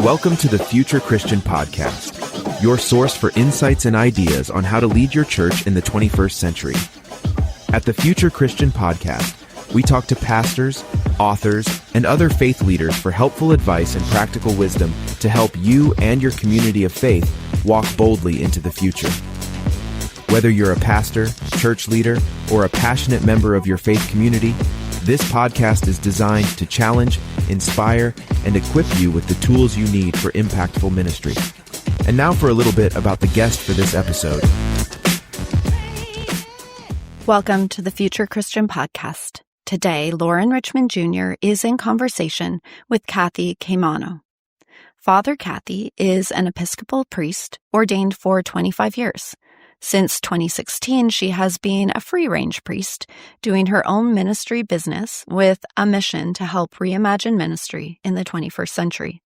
Welcome to the Future Christian Podcast, your source for insights and ideas on how to lead your church in the 21st century. At the Future Christian Podcast, we talk to pastors, authors, and other faith leaders for helpful advice and practical wisdom to help you and your community of faith walk boldly into the future. Whether you're a pastor, church leader, or a passionate member of your faith community, this podcast is designed to challenge, inspire, and equip you with the tools you need for impactful ministry. And now for a little bit about the guest for this episode. Welcome to the Future Christian Podcast. Today, Loren Richmond Jr. is in conversation with Cathie Caimano. Father Cathie is an Episcopal priest ordained for 25 years. Since 2016, she has been a free-range priest, doing her own ministry business with a mission to help reimagine ministry in the 21st century.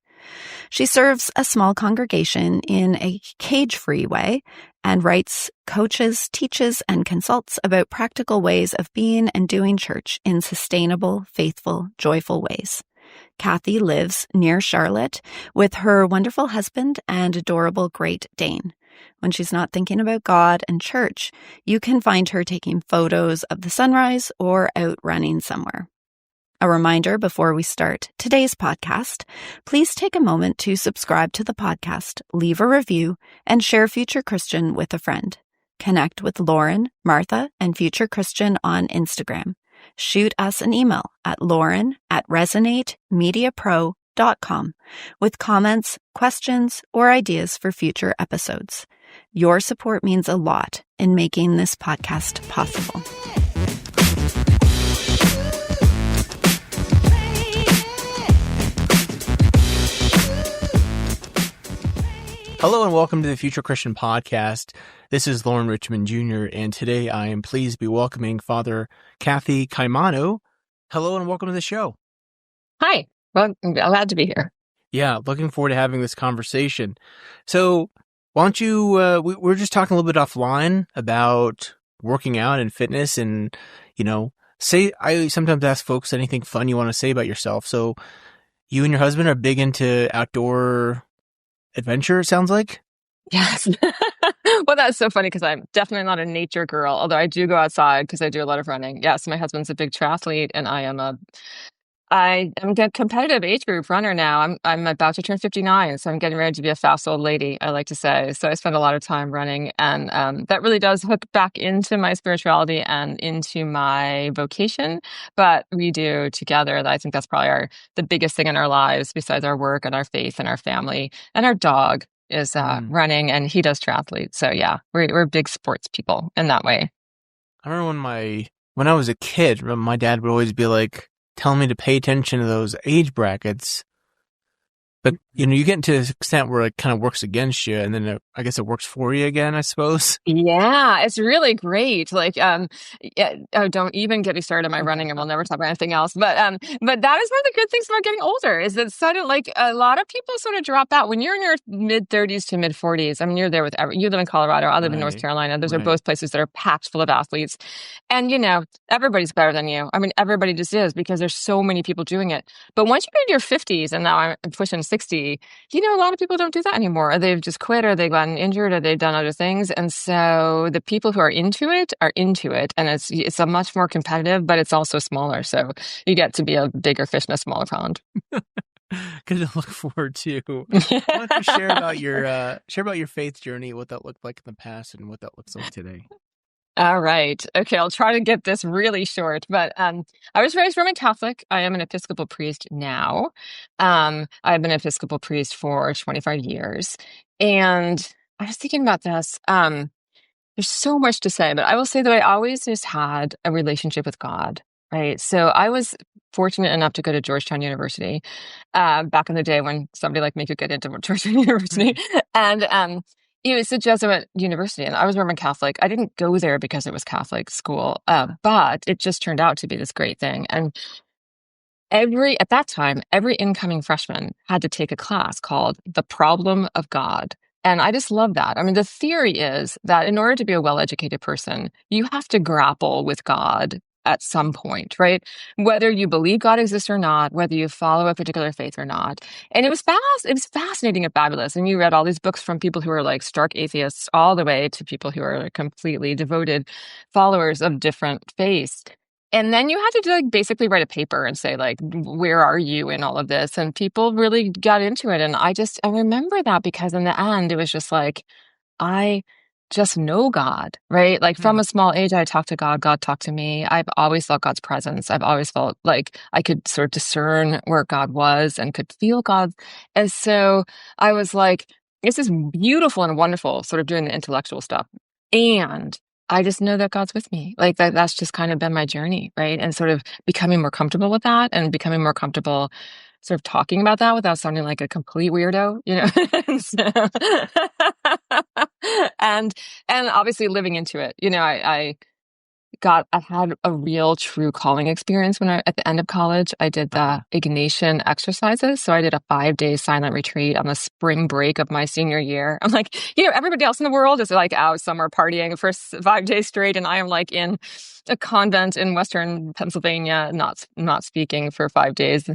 She serves a small congregation in a cage-free way and writes, coaches, teaches, and consults about practical ways of being and doing church in sustainable, faithful, joyful ways. Cathie lives near Charlotte with her wonderful husband and adorable Great Dane. When she's not thinking about God and church, you can find her taking photos of the sunrise or out running somewhere. A reminder before we start today's podcast, please take a moment to subscribe to the podcast, leave a review, and share Future Christian with a friend. Connect with Loren, Martha, and Future Christian on Instagram. Shoot us an email at lauren@resonatemediapro.com with comments, questions, or ideas for future episodes. Your support means a lot in making this podcast possible. Hello and welcome to the Future Christian Podcast. This is Loren Richmond Jr. and today I am pleased to be welcoming Father Cathie Caimano. Hello and welcome to the show. Hi. Well, I'm glad to be here. Yeah, looking forward to having this conversation. So why don't you, we're just talking a little bit offline about working out and fitness and, I sometimes ask folks anything fun you want to say about yourself. So you and your husband are big into outdoor adventure, it sounds like? Yes. Well, that's so funny because I'm definitely not a nature girl, although I do go outside because I do a lot of running. Yes, my husband's a big triathlete and I am a competitive age group runner now. I'm about to turn 59, so I'm getting ready to be a fast old lady, I like to say. So I spend a lot of time running, and that really does hook back into my spirituality and into my vocation. But we do together. I think that's probably the biggest thing in our lives, besides our work and our faith and our family and our dog, is running, and he does triathlete. So yeah, we're big sports people in that way. I remember when I was a kid, my dad would always be like, telling me to pay attention to those age brackets. But, you get to an extent where it kind of works against you, and then I guess it works for you again, I suppose. Yeah, it's really great. Don't even get me started on my running, and we'll never talk about anything else. But that is one of the good things about getting older, is that a lot of people sort of drop out when you're in your mid-30s to mid-40s. I mean, you're there with you live in Colorado, I live in North Carolina. Those are both places that are packed full of athletes. And, everybody's better than you. I mean, everybody just is, because there's so many people doing it. But once you get into your 50s, and now I'm pushing 60, a lot of people don't do that anymore. They've just quit, or they've gotten injured, or they've done other things. And so the people who are into it, and it's a much more competitive, but it's also smaller. So you get to be a bigger fish in a smaller pond. Good to look forward to. Why don't you share about your faith journey, what that looked like in the past and what that looks like today? All right. Okay, I'll try to get this really short. But I was raised Roman Catholic. I am an Episcopal priest now. I've been an Episcopal priest for 25 years. And I was thinking about this. There's so much to say, but I will say that I always just had a relationship with God, right? So I was fortunate enough to go to Georgetown University back in the day when somebody like me could get into Georgetown University. And it's a Jesuit university, and I was Roman Catholic. I didn't go there because it was Catholic school, but it just turned out to be this great thing. And at that time, every incoming freshman had to take a class called The Problem of God. And I just love that. I mean, the theory is that in order to be a well-educated person, you have to grapple with God at some point, right? Whether you believe God exists or not, whether you follow a particular faith or not. And it was fascinating and fabulous. And you read all these books from people who are like stark atheists all the way to people who are completely devoted followers of different faiths. And then you had to like basically write a paper and say like, where are you in all of this? And people really got into it. And I remember that because in the end, it was just like, I just know God, right? Like from a small age, I talked to God, God talked to me. I've always felt God's presence. I've always felt like I could sort of discern where God was and could feel God. And so I was like, this is beautiful and wonderful, sort of doing the intellectual stuff. And I just know that God's with me. Like that's just kind of been my journey, right? And sort of becoming more comfortable with that and becoming more comfortable sort of talking about that without sounding like a complete weirdo, you know? and obviously living into it. You know, I had a real true calling experience when at the end of college, I did the Ignatian exercises. So I did a 5-day silent retreat on the spring break of my senior year. I'm like, you know, everybody else in the world is like out somewhere partying for 5 days straight. And I am like in a convent in Western Pennsylvania, not speaking for 5 days.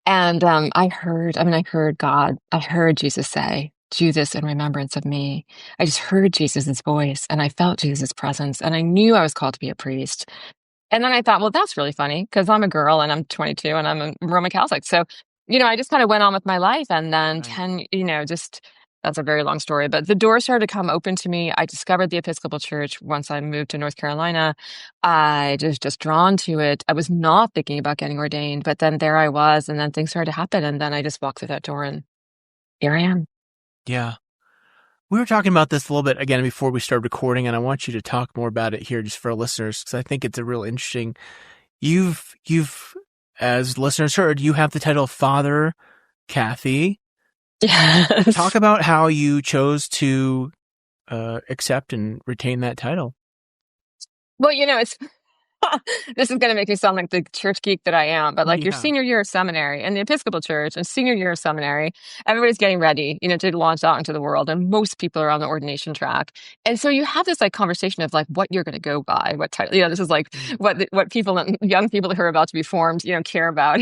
And I heard God, I heard Jesus say, do this in remembrance of me. I just heard Jesus' voice and I felt Jesus' presence and I knew I was called to be a priest. And then I thought, well, that's really funny because I'm a girl and I'm 22 and I'm a Roman Catholic. So, you know, I just kind of went on with my life and then that's a very long story, but the doors started to come open to me. I discovered the Episcopal Church once I moved to North Carolina. I just drawn to it. I was not thinking about getting ordained, but then there I was and then things started to happen. And then I just walked through that door and here I am. Yeah. We were talking about this a little bit again before we started recording, and I want you to talk more about it here just for our listeners, because I think it's a real interesting. You've, as listeners heard, you have the title of Father Cathie. Yes. Talk about how you chose to accept and retain that title. Well, you know, this is going to make me sound like the church geek that I am, but like your senior year of seminary and the Episcopal Church and senior year of seminary, everybody's getting ready, you know, to launch out into the world. And most people are on the ordination track. And so you have this like conversation of like what you're going to go by, what title, you know, this is like what people, young people who are about to be formed, you know, care about.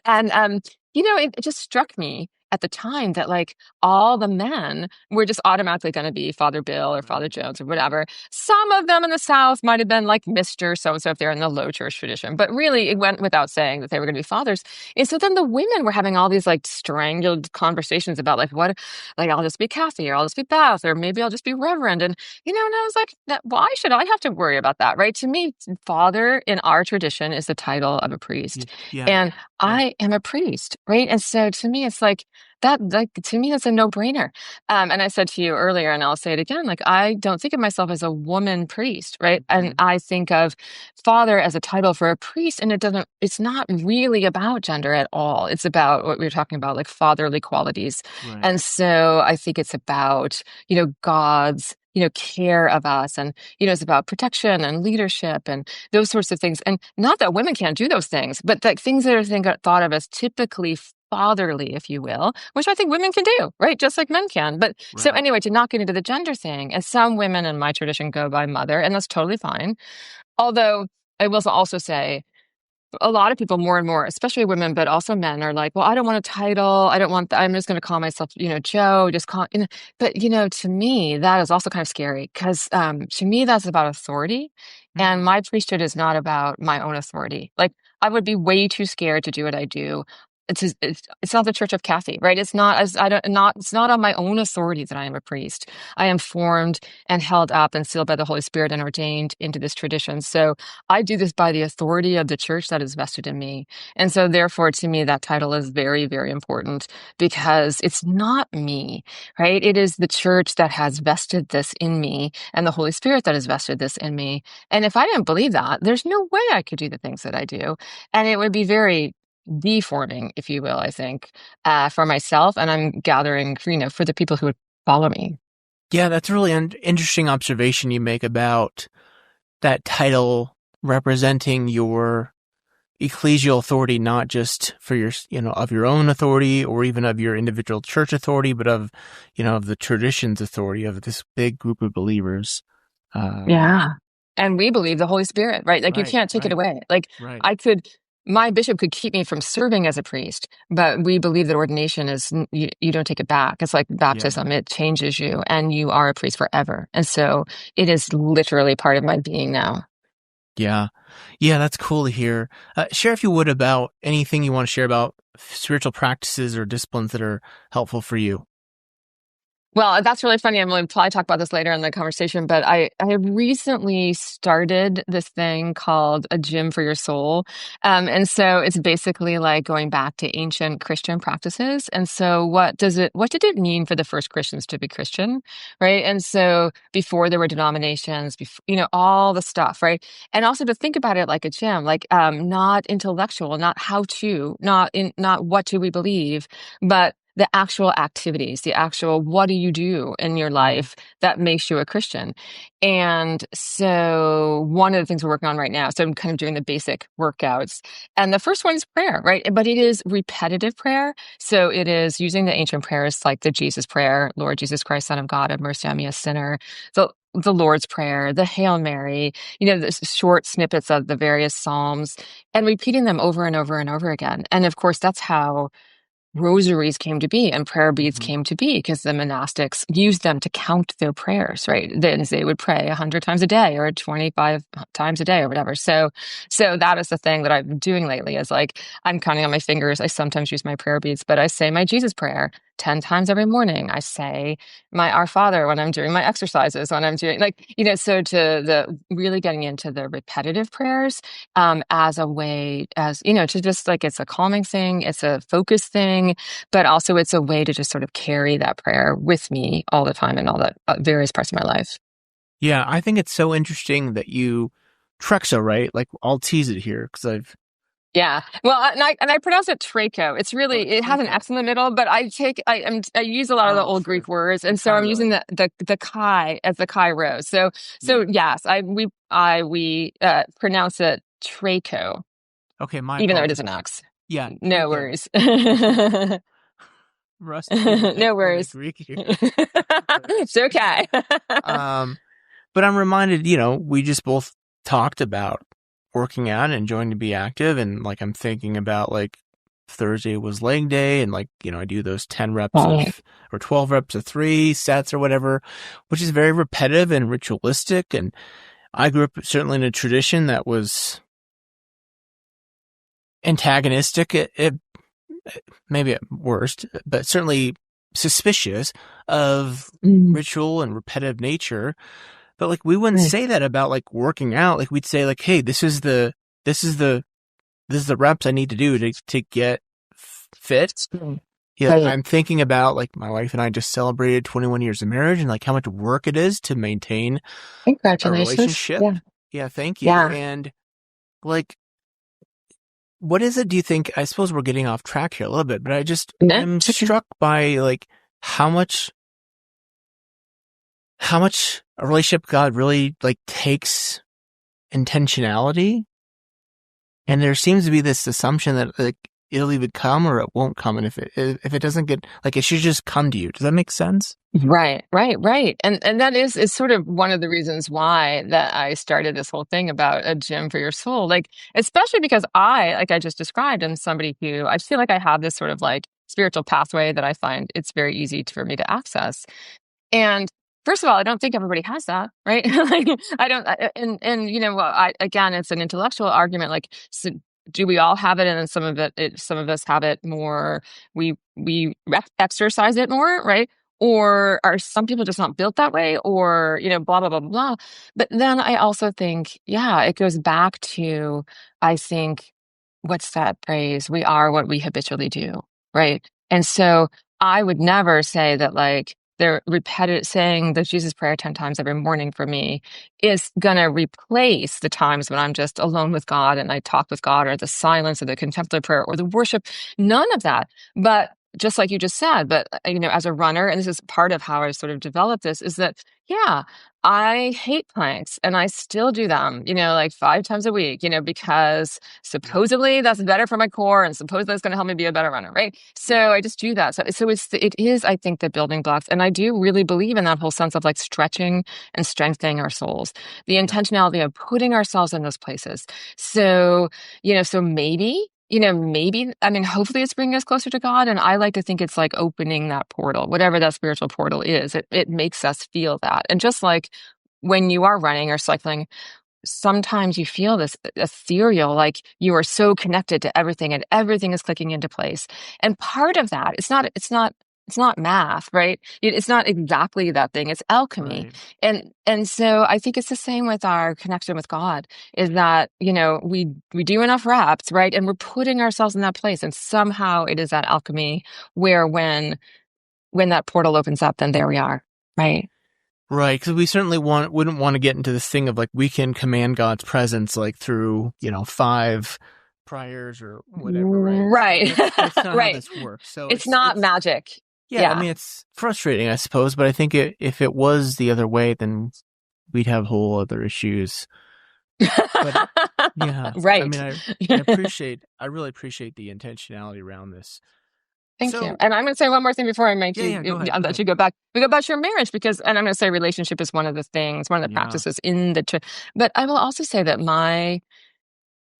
And, you know, it just struck me at the time that like all the men were just automatically going to be Father Bill or Father Jones or whatever. Some of them in the South might have been like Mr. So-and-so if they're in the low church tradition, but really it went without saying that they were going to be fathers. And so then the women were having all these like strangled conversations about like what, like I'll just be Cathie or I'll just be Beth or maybe I'll just be Reverend. And, you know, and I was like, why should I have to worry about that? Right. To me, Father in our tradition is the title of a priest. And I am a priest. Right. And so to me, it's like, to me, that's a no-brainer. And I said to you earlier, and I'll say it again, like, I don't think of myself as a woman priest, right? And I think of father as a title for a priest, and it's not really about gender at all. It's about what we were talking about, like fatherly qualities. Right. And so I think it's about, you know, God's, you know, care of us. And, you know, it's about protection and leadership and those sorts of things. And not that women can't do those things, but like things that are thought of as typically fatherly, if you will, which I think women can do, right? Just like men can. But so anyway, to not get into the gender thing, and some women in my tradition go by mother, and that's totally fine. Although I will also say, a lot of people more and more, especially women, but also men are like, well, I don't want a title. I'm just going to call myself, you know, Joe, just call, you know, but you know, to me, that is also kind of scary because, to me, that's about authority. And my priesthood is not about my own authority. Like I would be way too scared to do what I do. It's not the Church of Cathie, right? It's not on my own authority that I am a priest. I am formed and held up and sealed by the Holy Spirit and ordained into this tradition. So I do this by the authority of the church that is vested in me. And so therefore, to me, that title is very, very important because it's not me, right? It is the church that has vested this in me and the Holy Spirit that has vested this in me. And if I didn't believe that, there's no way I could do the things that I do. And it would be very deforming, if you will, I think, for myself. And I'm gathering, you know, for the people who would follow me. Yeah, that's a really interesting observation you make about that title representing your ecclesial authority, not just for your, you know, of your own authority or even of your individual church authority, but of, you know, of the tradition's authority of this big group of believers. Yeah. And we believe the Holy Spirit, right? Like you Right, can't take it right, away. Like right. my bishop could keep me from serving as a priest, but we believe that ordination is, you don't take it back. It's like Yeah. baptism. It changes you and you are a priest forever. And so it is literally part of my being now. Yeah. Yeah, that's cool to hear. Share, if you would, about anything you want to share about spiritual practices or disciplines that are helpful for you. Well, that's really funny. I'm going to probably talk about this later in the conversation, but I have recently started this thing called a gym for your soul. And so it's basically like going back to ancient Christian practices. And so what did it mean for the first Christians to be Christian? Right. And so before there were denominations, before, all the stuff, right. And also to think about it like a gym, like, not intellectual, not how to, not what do we believe, but the actual activities, the actual what do you do in your life that makes you a Christian. And so one of the things we're working on right now, so I'm kind of doing the basic workouts. And the first one is prayer, right? But it is repetitive prayer. So it is using the ancient prayers like the Jesus prayer, Lord Jesus Christ, Son of God, have mercy on me, a sinner. The Lord's Prayer, the Hail Mary, the short snippets of the various Psalms, and repeating them over and over and over again. And of course, that's how rosaries came to be and prayer beads came to be, because the monastics used them to count their prayers, right? Then they would pray 100 times a day or 25 times a day or whatever. So that is the thing that I've been doing lately, is like, I'm counting on my fingers. I sometimes use my prayer beads, but I say my Jesus prayer 10 times every morning. I say my Our Father when I'm doing my exercises, when I'm doing so to the really getting into the repetitive prayers, as a way, to just like, it's a calming thing, it's a focus thing, but also it's a way to just sort of carry that prayer with me all the time in all the various parts of my life. Yeah, I think it's so interesting that you Trexo, right? Like, I'll tease it here because Yeah. Well, and I pronounce it Traco. It's really, it has an Traco. X in the middle, but I use a lot of the old Greek words, and so I'm using the chi as the chi rose. So yes, we pronounce it Traco. Okay, my even though it apologies. is an X. Yeah, No worries. Rusty. No worries. Greek here. It's okay. But I'm reminded, we just both talked about working out and enjoying to be active, and like I'm thinking about like Thursday was leg day, and like I do those 10 reps or 12 reps of 3 sets or whatever, which is very repetitive and ritualistic. And I grew up certainly in a tradition that was antagonistic, maybe at worst, but certainly suspicious of ritual and repetitive nature. But like, we wouldn't say that about like working out. Like, we'd say like, hey, this is the reps I need to do to get fit. Yeah. Right. I'm thinking about like, my wife and I just celebrated 21 years of marriage, and like how much work it is to maintain a relationship. Yeah. Thank you. Yeah. And like, what is it, do you think? I suppose we're getting off track here a little bit, but I'm struck by like how much a relationship with God really like takes intentionality. And there seems to be this assumption that like it'll either come or it won't come. And if it doesn't get, like, it should just come to you. Does that make sense? Right. And that is sort of one of the reasons why that I started this whole thing about a gym for your soul. Like, especially because I just described, am somebody who I feel like I have this sort of like spiritual pathway that I find it's very easy for me to access. And first of all, I don't think everybody has that, right? Like, I don't, and again, it's an intellectual argument. Like, so do we all have it? And then some of us have it more. We exercise it more, right? Or are some people just not built that way? Or blah blah blah blah. But then I also think, it goes back to, I think, what's that phrase? We are what we habitually do, right? And so I would never say that like, they're saying the Jesus prayer 10 times every morning for me is going to replace the times when I'm just alone with God and I talk with God, or the silence, or the contemplative prayer, or the worship. None of that. But just like you just said, but as a runner, and this is part of how I sort of developed this, is that, I hate planks and I still do them, like 5 times a week, because supposedly that's better for my core and supposedly it's going to help me be a better runner, right? So I just do that. So it is, I think, the building blocks. And I do really believe in that whole sense of like stretching and strengthening our souls, the intentionality of putting ourselves in those places. So, so maybe, I mean, hopefully it's bringing us closer to God. And I like to think it's like opening that portal, whatever that spiritual portal is. It makes us feel that. And just like when you are running or cycling, sometimes you feel this ethereal, like you are so connected to everything and everything is clicking into place. And part of that, it's not math, right? It's not exactly that thing. It's alchemy. Right. And so I think it's the same with our connection with God, is that, we do enough reps, right? And we're putting ourselves in that place. And somehow it is that alchemy where when that portal opens up, then there we are, right? Right, because we certainly wouldn't want to get into this thing of like we can command God's presence like through 5 prayers or whatever. Right. That's not right. how this works. So it's not magic. Yeah, I mean, it's frustrating, I suppose, but I think if it was the other way, then we'd have whole other issues. But yeah, right. I mean, I really appreciate the intentionality around this. Thank you. And I'm going to say one more thing before I make go ahead. let you go back. We go back to your marriage and I'm going to say relationship is one of the things, one of the practices in the church. But I will also say that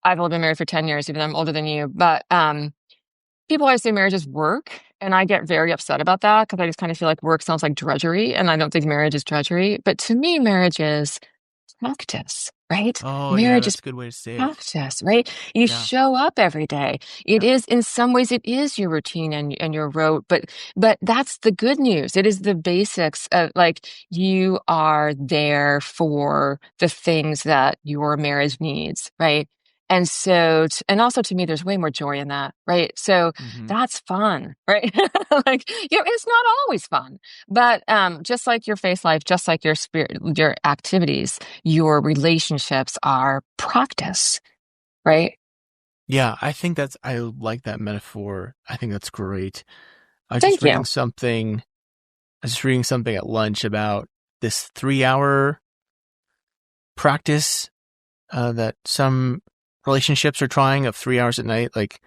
I've only been married for 10 years, even though I'm older than you. But people always say marriage is work. And I get very upset about that because I just kind of feel like work sounds like drudgery. And I don't think marriage is drudgery. But to me, marriage is practice, right? Oh, marriage that's is a good way to say it. Practice, right? You show up every day. It is, in some ways, it is your routine and your rote, but that's the good news. It is the basics of like you are there for the things that your marriage needs, right? And so, and also to me, there's way more joy in that, right? So that's fun, right? like, it's not always fun, but just like your faith life, just like your spirit, your activities, your relationships are practice, right? Yeah, I like that metaphor. I think that's great. I was Thank just reading something at lunch about this 3-hour practice that some relationships are trying of 3 hours at night. Like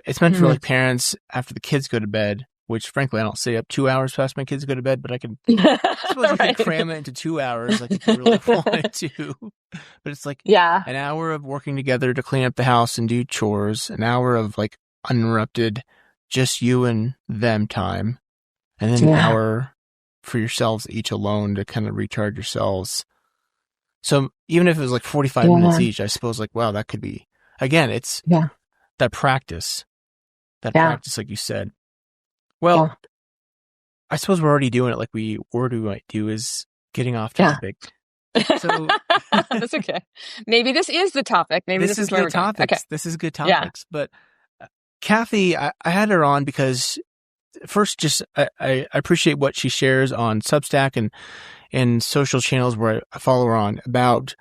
it's meant for like parents after the kids go to bed, which frankly I don't stay up 2 hours past my kids go to bed, but I suppose you could cram it into 2 hours like if you really wanted to. But it's like an hour of working together to clean up the house and do chores, an hour of like uninterrupted just you and them time, and then an hour for yourselves each alone to kind of recharge yourselves. So even if it was like 45 minutes each, I suppose like, wow, that could be, again, it's that practice, like you said. Well, I suppose we're already doing it like we might do is getting off topic. So that's okay. Maybe this is the topic. Maybe this is good topics. Okay. This is good topics. But Cathie, I had her on because first, just I appreciate what she shares on Substack and social channels where I follow her on about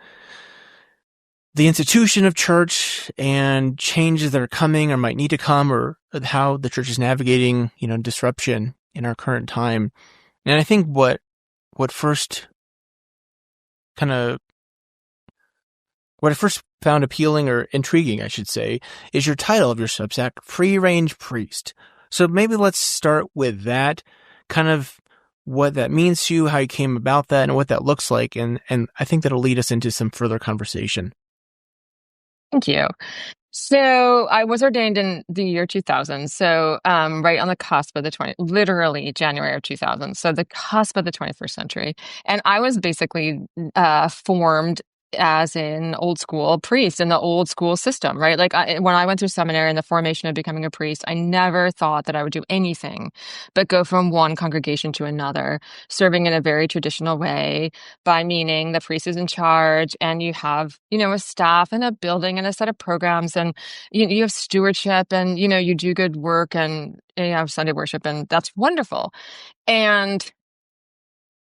the institution of church and changes that are coming or might need to come, or how the church is navigating, disruption in our current time. And I think what first I first found appealing or intriguing, I should say, is your title of your Substack, Free Range Priest. So maybe let's start with that, kind of what that means to you, how you came about that, and what that looks like. And I think that'll lead us into some further conversation. Thank you. So I was ordained in the year 2000. So right on the cusp of literally January of 2000. So the cusp of the 21st century. And I was basically formed as an old school priest in the old school system, right? Like when I went through seminary and the formation of becoming a priest, I never thought that I would do anything but go from one congregation to another, serving in a very traditional way, by meaning the priest is in charge and you have, a staff and a building and a set of programs, and you have stewardship, and, you do good work, and you have Sunday worship, and that's wonderful. And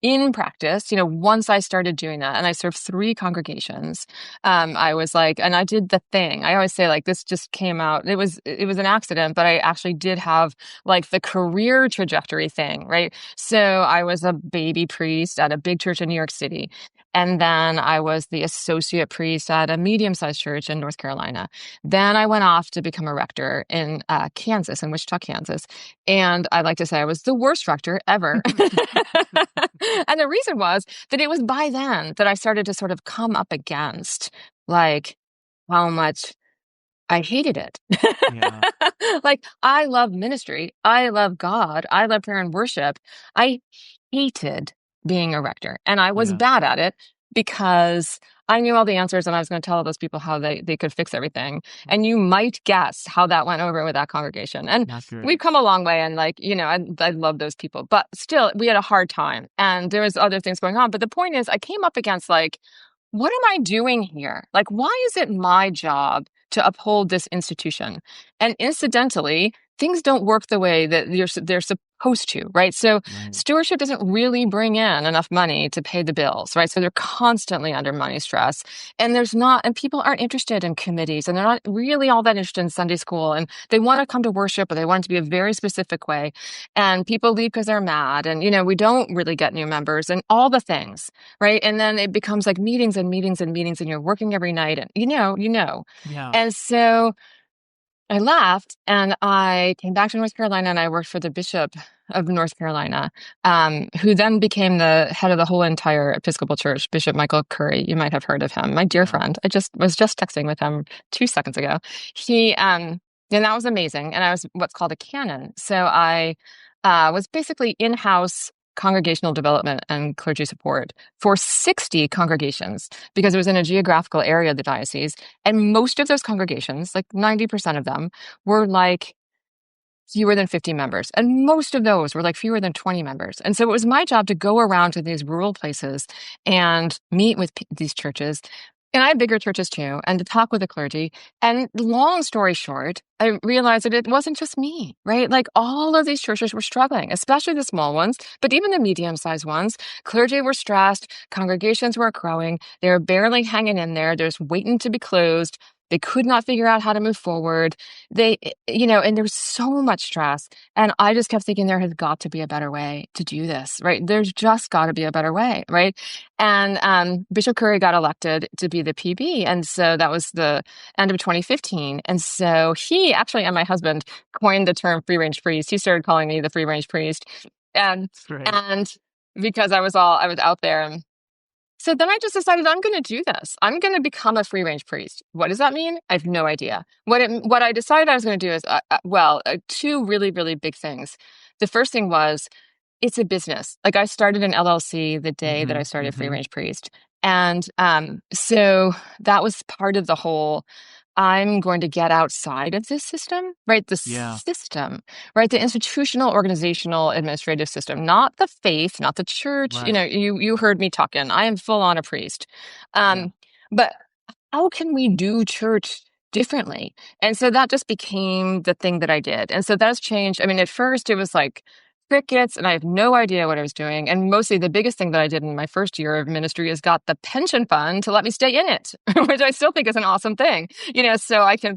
in practice, once I started doing that and I served 3 congregations, I was like, and I did the thing. I always say, like, this just came out. It was an accident, but I actually did have like the career trajectory thing, right? So I was a baby priest at a big church in New York City. And then I was the associate priest at a medium-sized church in North Carolina. Then I went off to become a rector in Kansas, in Wichita, Kansas. And I like to say I was the worst rector ever. And the reason was that it was by then that I started to sort of come up against like how much I hated it. Yeah. Like, I love ministry. I love God. I love prayer and worship. I hated being a rector, and I was Yeah. bad at it because I knew all the answers and I was going to tell all those people how they could fix everything. And you might guess how that went over with that congregation. And Not good. we've come a long way, and like, I love those people, but still we had a hard time and there was other things going on. But the point is, I came up against like, what am I doing here? Like, why is it my job to uphold this institution? And incidentally, things don't work the way that they're supposed to, right? So Right. stewardship doesn't really bring in enough money to pay the bills, right? So they're constantly under money stress. And people aren't interested in committees, and they're not really all that interested in Sunday school. And they want to come to worship, but they want it to be a very specific way. And people leave because they're mad. And, we don't really get new members and all the things, right? And then it becomes like meetings and meetings and meetings, and you're working every night, and you know. Yeah. And so I left and I came back to North Carolina, and I worked for the Bishop of North Carolina, who then became the head of the whole entire Episcopal Church, Bishop Michael Curry. You might have heard of him, my dear friend. I was just texting with him 2 seconds ago. And that was amazing. And I was what's called a canon. So I was basically in-house congregational development and clergy support for 60 congregations, because it was in a geographical area of the diocese. And most of those congregations, like 90% of them, were like fewer than 50 members. And most of those were like fewer than 20 members. And so it was my job to go around to these rural places and meet with these churches. And I had bigger churches too, and to talk with the clergy. And long story short, I realized that it wasn't just me, right? Like, all of these churches were struggling, especially the small ones, but even the medium-sized ones. Clergy were stressed. Congregations were growing. They were barely hanging in there. They're just waiting to be closed. They could not figure out how to move forward. And there's so much stress. And I just kept thinking there has got to be a better way to do this, right? There's just got to be a better way, right? And Bishop Curry got elected to be the PB. And so that was the end of 2015. And so he actually, and my husband, coined the term free range priest. He started calling me the free range priest. And because I was out there. And so then I just decided I'm going to do this. I'm going to become a free range priest. What does that mean? I have no idea. What I decided I was going to do is, 2 really, really big things. The first thing was, it's a business. Like, I started an LLC the day that I started free range priest. And so that was part of the whole, I'm going to get outside of this system, right? The system, right? The institutional, organizational, administrative system, not the faith, not the church. Right. You heard me talking. I am full on a priest. But how can we do church differently? And so that just became the thing that I did. And so that's changed. I mean, at first it was like crickets, and I have no idea what I was doing. And mostly the biggest thing that I did in my first year of ministry is got the pension fund to let me stay in it, which I still think is an awesome thing. So I can,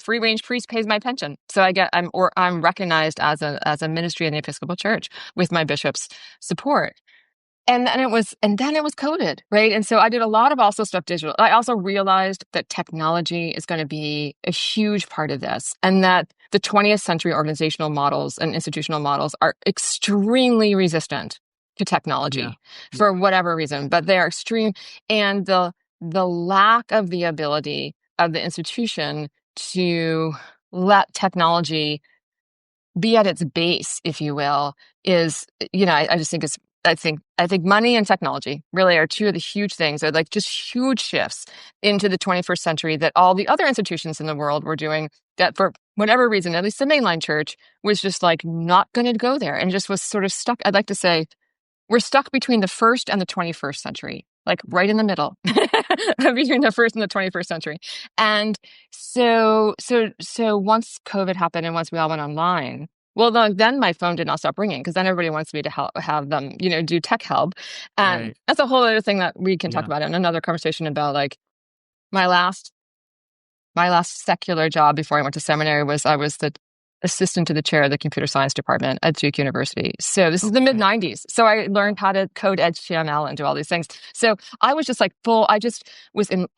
free range priest pays my pension. So I'm recognized as a ministry in the Episcopal Church with my bishop's support. And then it was COVID, right? And so I did a lot of also stuff digital. I also realized that technology is going to be a huge part of this, and that the 20th century organizational models and institutional models are extremely resistant to technology for whatever reason, but they are extreme. And the lack of the ability of the institution to let technology be at its base, if you will, is, I just think I think money and technology really are 2 of the huge things. They're like just huge shifts into the 21st century that all the other institutions in the world were doing, that for whatever reason, at least the mainline church was just like not going to go there, and just was sort of stuck. I'd like to say we're stuck between the 1st and the 21st century, like right in the middle between the 1st and the 21st century. And so once COVID happened and once we all went online, Well, then my phone did not stop ringing because then everybody wants me to have them, do tech help. And Right. that's a whole other thing that we can talk Yeah. about in another conversation about like my last secular job before I went to seminary was I was the assistant to the chair of the computer science department at Duke University. So this is the mid 90s. So I learned how to code HTML and do all these things. So I was just like I just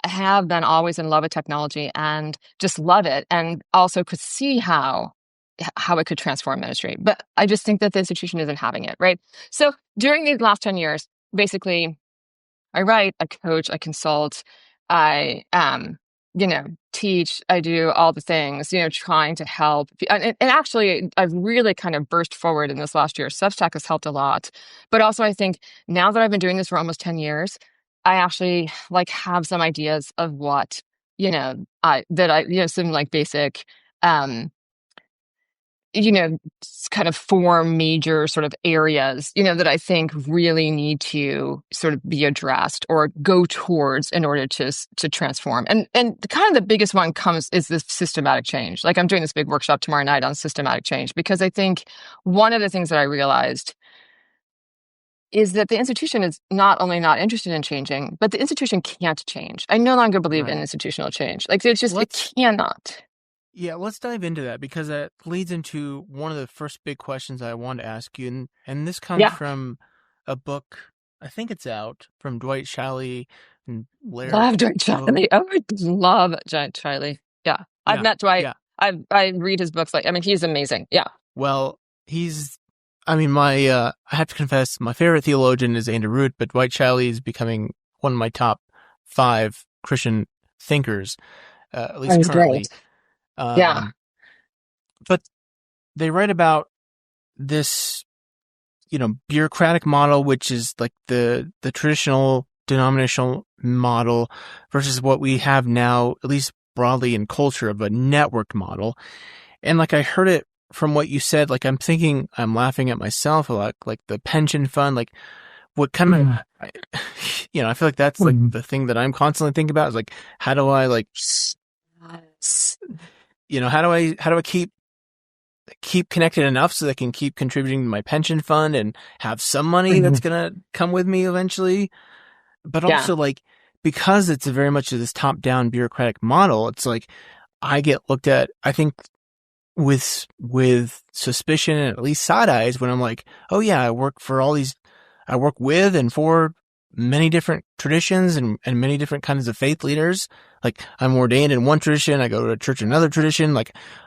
have been always in love with technology and just love it. And also could see how it could transform ministry. But I just think that the institution isn't having it, right? So during these last 10 years, basically, I write, I coach, I consult, I teach, I do all the things, trying to help. And actually, I've really kind of burst forward in this last year. Substack has helped a lot. But also, I think now that I've been doing this for almost 10 years, I actually have some ideas of what, some like basic, kind of 4 major sort of areas, that I think really need to sort of be addressed or go towards in order to transform. And kind of the biggest one is this systematic change. Like I'm doing this big workshop tomorrow night on systematic change because I think one of the things that I realized is that the institution is not only not interested in changing, but the institution can't change. I no longer believe in institutional change. Like it's just, it cannot. Yeah, let's dive into that because that leads into one of the first big questions I wanted to ask you. And this comes from a book, I think it's out, from Dwight Shiley and Larry. Love Dwight Shiley. Oh, I love Dwight Shiley. Yeah. I've met Dwight. Yeah. I read his books. He's amazing. Yeah. Well, I have to confess, my favorite theologian is Andrew Root, but Dwight Shiley is becoming one of my top 5 Christian thinkers, at least currently. Great. Yeah. But they write about this, bureaucratic model, which is like the traditional denominational model versus what we have now, at least broadly in culture, of a networked model. And I heard it from what you said, I'm laughing at myself a lot, like the pension fund, what kind of, I feel like that's the thing that I'm constantly thinking about is how do I how do I keep connected enough so that I can keep contributing to my pension fund and have some money that's going to come with me eventually? But also because it's very much this top down bureaucratic model, it's I get looked at, I think, with suspicion and at least side eyes when I'm oh yeah, I work with and for many different traditions and many different kinds of faith leaders. I'm ordained in one tradition, I go to a church in another tradition,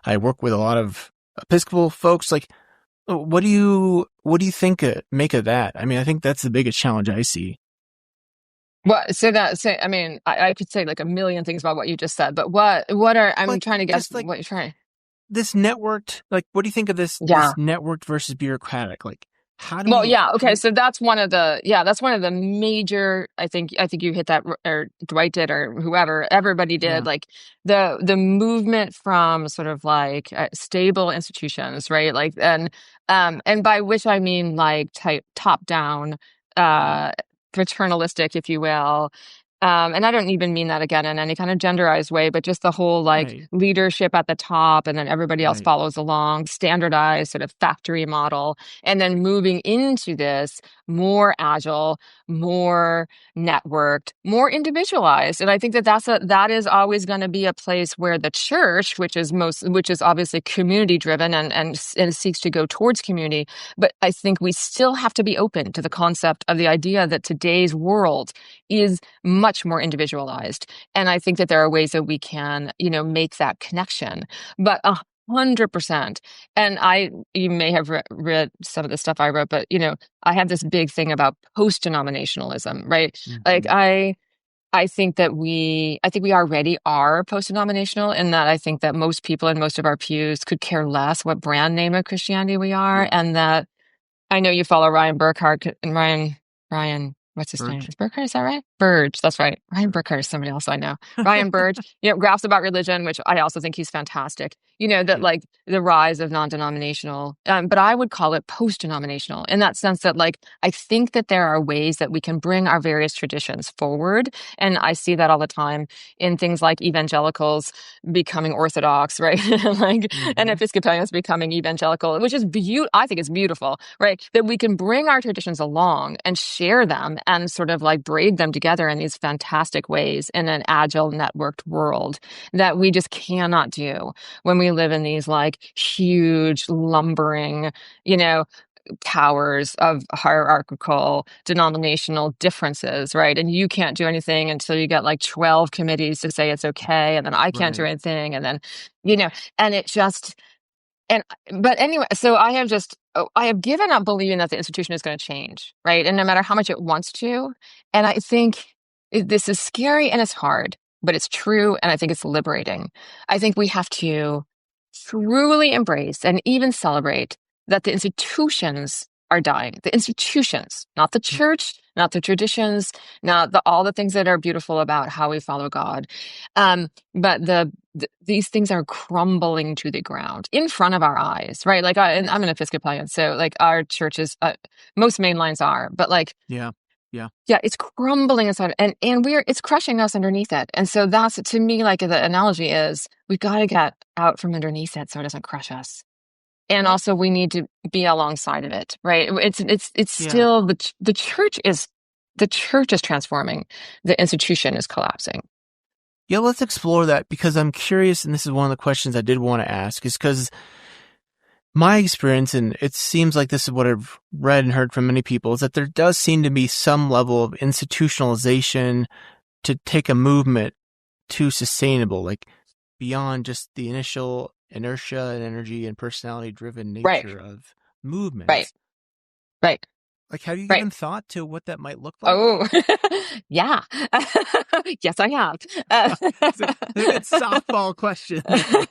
I work with a lot of Episcopal folks. What do you make of that? I mean, I think that's the biggest challenge I see. Well, I could say a million things about what you just said, but what are I'm trying to guess what you're trying. This networked, what do you think of this networked versus bureaucratic? How do so that's one of the major, I think you hit that, or Dwight did, or whoever, everybody did, the movement from sort of stable institutions, right? And by which I mean top down, paternalistic, if you will. And I don't even mean that again in any kind of genderized way, but just the whole leadership at the top and then everybody else follows along, standardized sort of factory model, and then moving into this more agile, more networked, more individualized. And I think that is always going to be a place where the church, which is obviously community driven and seeks to go towards community. But I think we still have to be open to the concept of the idea that today's world is much more individualized. And I think that there are ways that we can, make that connection. But 100%. And you may have read some of the stuff I wrote, but, I had this big thing about post-denominationalism, right? Mm-hmm. I think we already are post-denominational in that I think that most people in most of our pews could care less what brand name of Christianity we are. Yeah. And that I know you follow Ryan Burkhart and Ryan, what's his name? Is Burkhart, is that right? Burge, that's right. Ryan Burkhardt is somebody else I know. Ryan Burge, graphs about religion, which I also think he's fantastic. That like the rise of non-denominational, but I would call it post-denominational in that sense that like, I think that there are ways that we can bring our various traditions forward. And I see that all the time in things like evangelicals becoming Orthodox, right? Like, and Episcopalians becoming evangelical, which is I think it's beautiful, right? That we can bring our traditions along and share them and sort of like braid them together in these fantastic ways in an agile, networked world that we just cannot do when we live in these like huge, lumbering, towers of hierarchical denominational differences, right? And you can't do anything until you get like 12 committees to say it's okay, and then I can't do anything, and then, and it just, but anyway, so I have given up believing that the institution is going to change, right? And no matter how much it wants to. And I think this is scary and it's hard, but it's true. And I think it's liberating. I think we have to truly embrace and even celebrate that the institutions are dying. The institutions, not the church, not the traditions, not all the things that are beautiful about how we follow God. But these things are crumbling to the ground in front of our eyes, right? Like I'm an Episcopalian, so like our churches, most main lines are, but like, yeah, it's crumbling inside, and it's crushing us underneath it. And so that's, to me, like the analogy is we've got to get out from underneath it so it doesn't crush us. And also we need to be alongside of it, right? It's still the church is transforming. The institution is collapsing. Yeah, let's explore that, because I'm curious, and this is one of the questions I did want to ask, is because my experience, and it seems like this is what I've read and heard from many people, is that there does seem to be some level of institutionalization to take a movement to sustainable, like beyond just the initial inertia and energy and personality driven nature of movements. Right. Like, have you given thought to what that might look like? Oh, yeah. Yes, I have. It's a softball question. Have I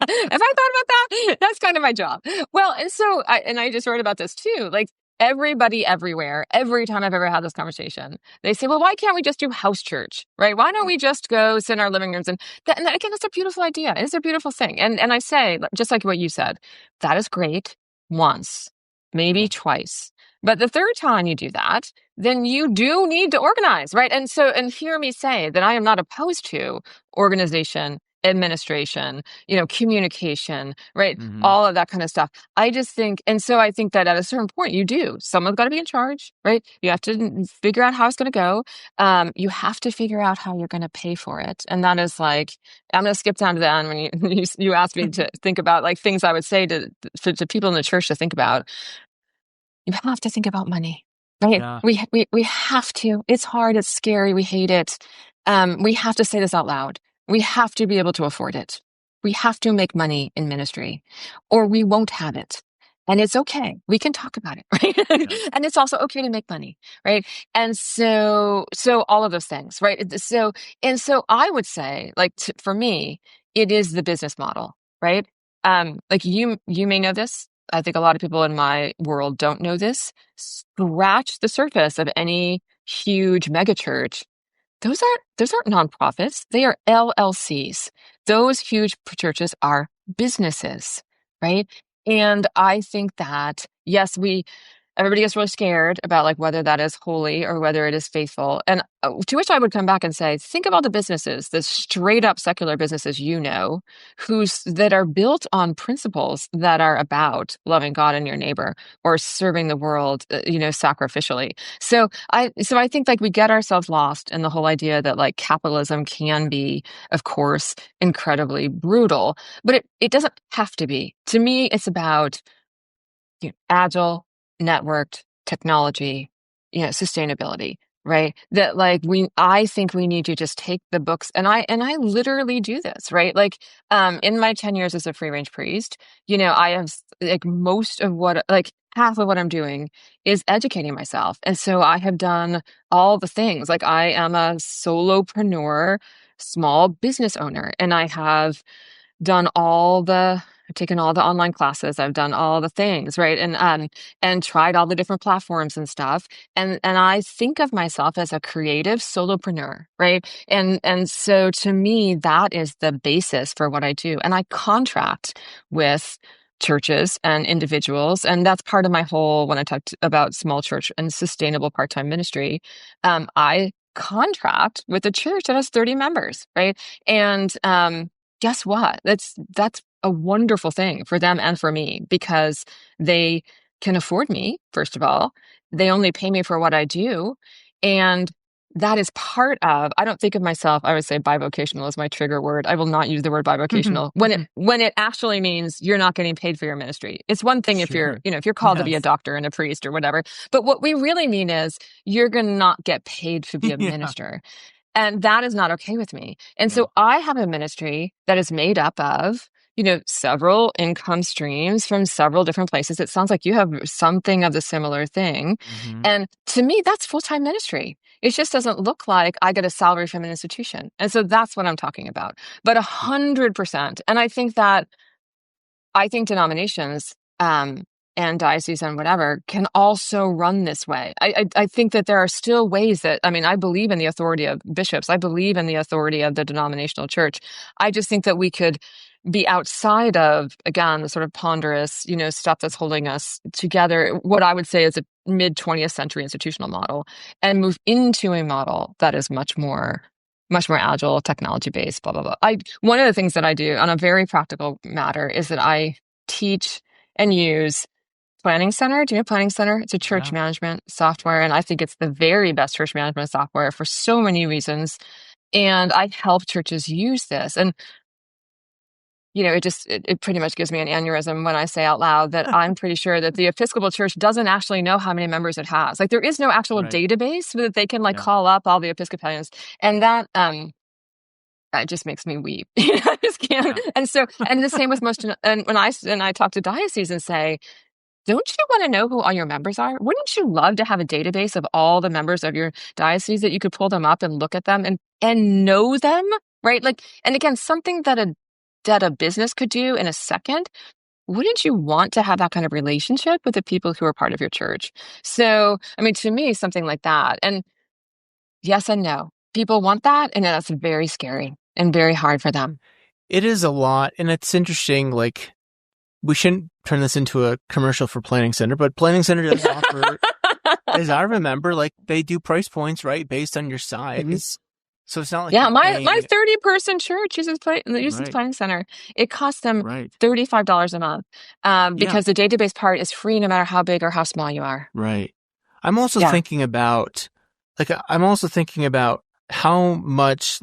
thought about that? That's kind of my job. Well, and so I just wrote about this too. Like everybody everywhere, every time I've ever had this conversation, they say, well, why can't we just do house church, right? Why don't we just go sit in our living rooms? And again, it's a beautiful idea. It's a beautiful thing. And I say, just like what you said, that is great once, maybe twice. But the third time you do that, then you do need to organize, right? And hear me say that I am not opposed to organization, administration, communication, right? All of that kind of stuff. I just think, and so I think that at a certain point you do. Someone's got to be in charge, right? You have to figure out how it's going to go. You have to figure out how you're going to pay for it. And that is like, I'm going to skip down to the end when you asked me to think about like things I would say to people in the church to think about. You have to think about money, right? Yeah. We have to. It's hard. It's scary. We hate it. We have to say this out loud. We have to be able to afford it. We have to make money in ministry, or we won't have it. And it's okay. We can talk about it, right? Yeah. And it's also okay to make money, right? And so all of those things, right? So I would say, like for me, it is the business model, right? Like you may know this. I think a lot of people in my world don't know this. Scratch the surface of any huge megachurch. Those aren't nonprofits. They are LLCs. Those huge churches are businesses, right? And I think that, yes, everybody gets really scared about like whether that is holy or whether it is faithful. And to which I would come back and say, think about the businesses, the straight up secular businesses, that are built on principles that are about loving God and your neighbor or serving the world, sacrificially. So I think like we get ourselves lost in the whole idea that like capitalism can be, of course, incredibly brutal, but it doesn't have to be. To me, it's about agile, networked technology, sustainability, right? That like I think we need to just take the books, and I literally do this, right? Like, in my 10 years as a free range priest, I have like half of what I'm doing is educating myself. And so I have done all the things. Like I am a solopreneur, small business owner, and I have done all the taken all the online classes. I've done all the things, right? And tried all the different platforms and stuff. And I think of myself as a creative solopreneur, right? And so to me, that is the basis for what I do. And I contract with churches and individuals. And that's part of my whole, when I talked about small church and sustainable part-time ministry, I contract with a church that has 30 members, right? And guess what? That's a wonderful thing for them and for me, because they can afford me, first of all. They only pay me for what I do. And that is part of, I don't think of myself, I would say bivocational is my trigger word. I will not use the word bivocational when it actually means you're not getting paid for your ministry. It's one thing if you're called to be a doctor and a priest or whatever, but what we really mean is you're going to not get paid to be a minister. And that is not okay with me. And so I have a ministry that is made up of, several income streams from several different places. It sounds like you have something of the similar thing. And to me, that's full-time ministry. It just doesn't look like I get a salary from an institution. And so that's what I'm talking about. But 100%. And I think denominations, and dioceses and whatever can also run this way. I think that there are still ways that, I believe in the authority of bishops. I believe in the authority of the denominational church. I just think that we could be outside of, again, the sort of ponderous, stuff that's holding us together, what I would say is a mid-20th century institutional model, and move into a model that is much more agile, technology-based, blah, blah, blah. One of the things that I do on a very practical matter is that I teach and use Planning Center. Do you know Planning Center? It's a church management software, and I think it's the very best church management software for so many reasons. And I help churches use this. And it pretty much gives me an aneurysm when I say out loud that I'm pretty sure that the Episcopal Church doesn't actually know how many members it has. Like, there is no actual database so that they can call up all the Episcopalians. And that just makes me weep. I just can't. And the same with most, and when I talk to dioceses and say, don't you want to know who all your members are? Wouldn't you love to have a database of all the members of your diocese that you could pull them up and look at them and know them, right? And again, something that a business could do in a second. Wouldn't you want to have that kind of relationship with the people who are part of your church? So, to me, something like that. And yes and no. People want that, and that's very scary and very hard for them. It is a lot, and it's interesting, we shouldn't turn this into a commercial for Planning Center, but Planning Center does offer, as I remember, they do price points, right, based on your size. So it's not like my 30-person church uses Planning Center. It costs them $35 a month because the database part is free no matter how big or how small you are. Right. I'm also thinking about how much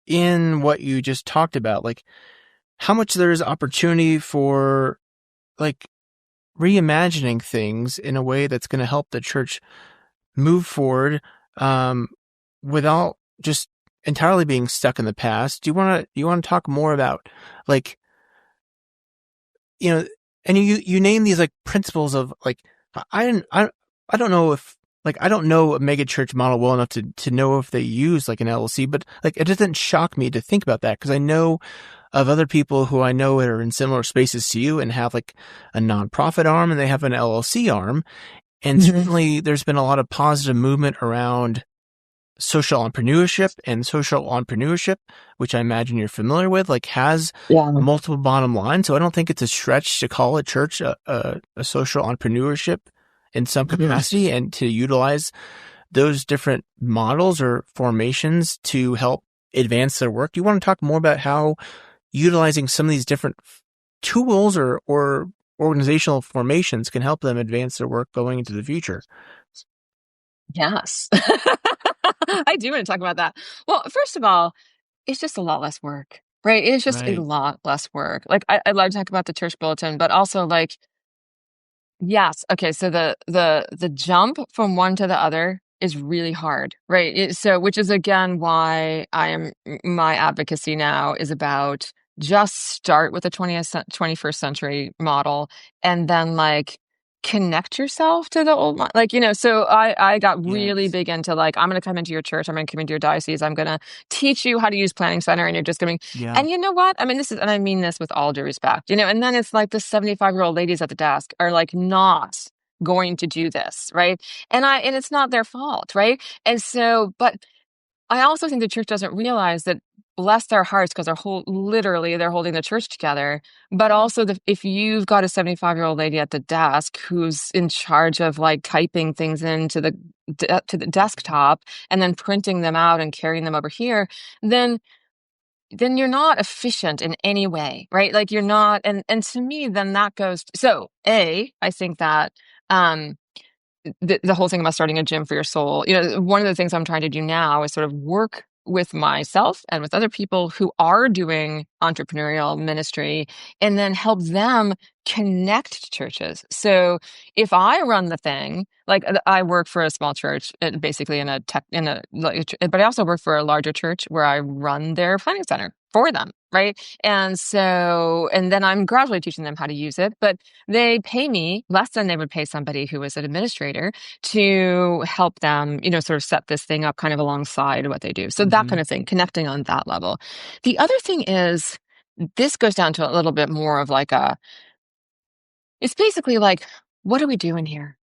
in what you just talked about, how much there is opportunity for reimagining things in a way that's going to help the church move forward without just entirely being stuck in the past. Do you want to talk more about and you name these principles of I don't know if I don't know a mega church model well enough to know if they use an LLC, but it doesn't shock me to think about that, because I know of other people who I know are in similar spaces to you and have a nonprofit arm and they have an LLC arm. And certainly there's been a lot of positive movement around social entrepreneurship, which I imagine you're familiar with, has multiple bottom lines. So I don't think it's a stretch to call a church a social entrepreneurship in some capacity and to utilize those different models or formations to help advance their work. Do you want to talk more about how utilizing some of these different tools or organizational formations can help them advance their work going into the future? Yes. I do want to talk about that. Well, first of all, it's just a lot less work, right? It's just a lot less work. I love to talk about the church bulletin, but also yes. Okay. So the jump from one to the other is really hard, right? Which is again why my advocacy now is about just start with the 21st century model and then connect yourself to the old one. Like, so I got really Yes. big into like, I'm going to come into your church. I'm going to come into your diocese. I'm going to teach you how to use Planning Center. And you're just going to, Yeah. and you know what? I mean, and I mean this with all due respect, and then it's like the 75-year-old ladies at the desk are like not going to do this. Right. And it's not their fault. Right. And so, but I also think the church doesn't realize that, bless their hearts, because they're holding the church together. But also, if you've got a 75-year-old lady at the desk who's in charge of like typing things into to the desktop and then printing them out and carrying them over here, then you're not efficient in any way, right? Like you're not, and to me, then that goes. So, I think that the whole thing about starting a gym for your soul, one of the things I'm trying to do now is sort of work with myself and with other people who are doing entrepreneurial ministry and then help them connect to churches. So if I run the thing, like I work for a small church, basically but I also work for a larger church where I run their planning center for them. Right. And then I'm gradually teaching them how to use it, but they pay me less than they would pay somebody who was an administrator to help them, sort of set this thing up kind of alongside what they do. So that kind of thing, connecting on that level. The other thing is, this goes down to a little bit more of like it's basically like, what are we doing here?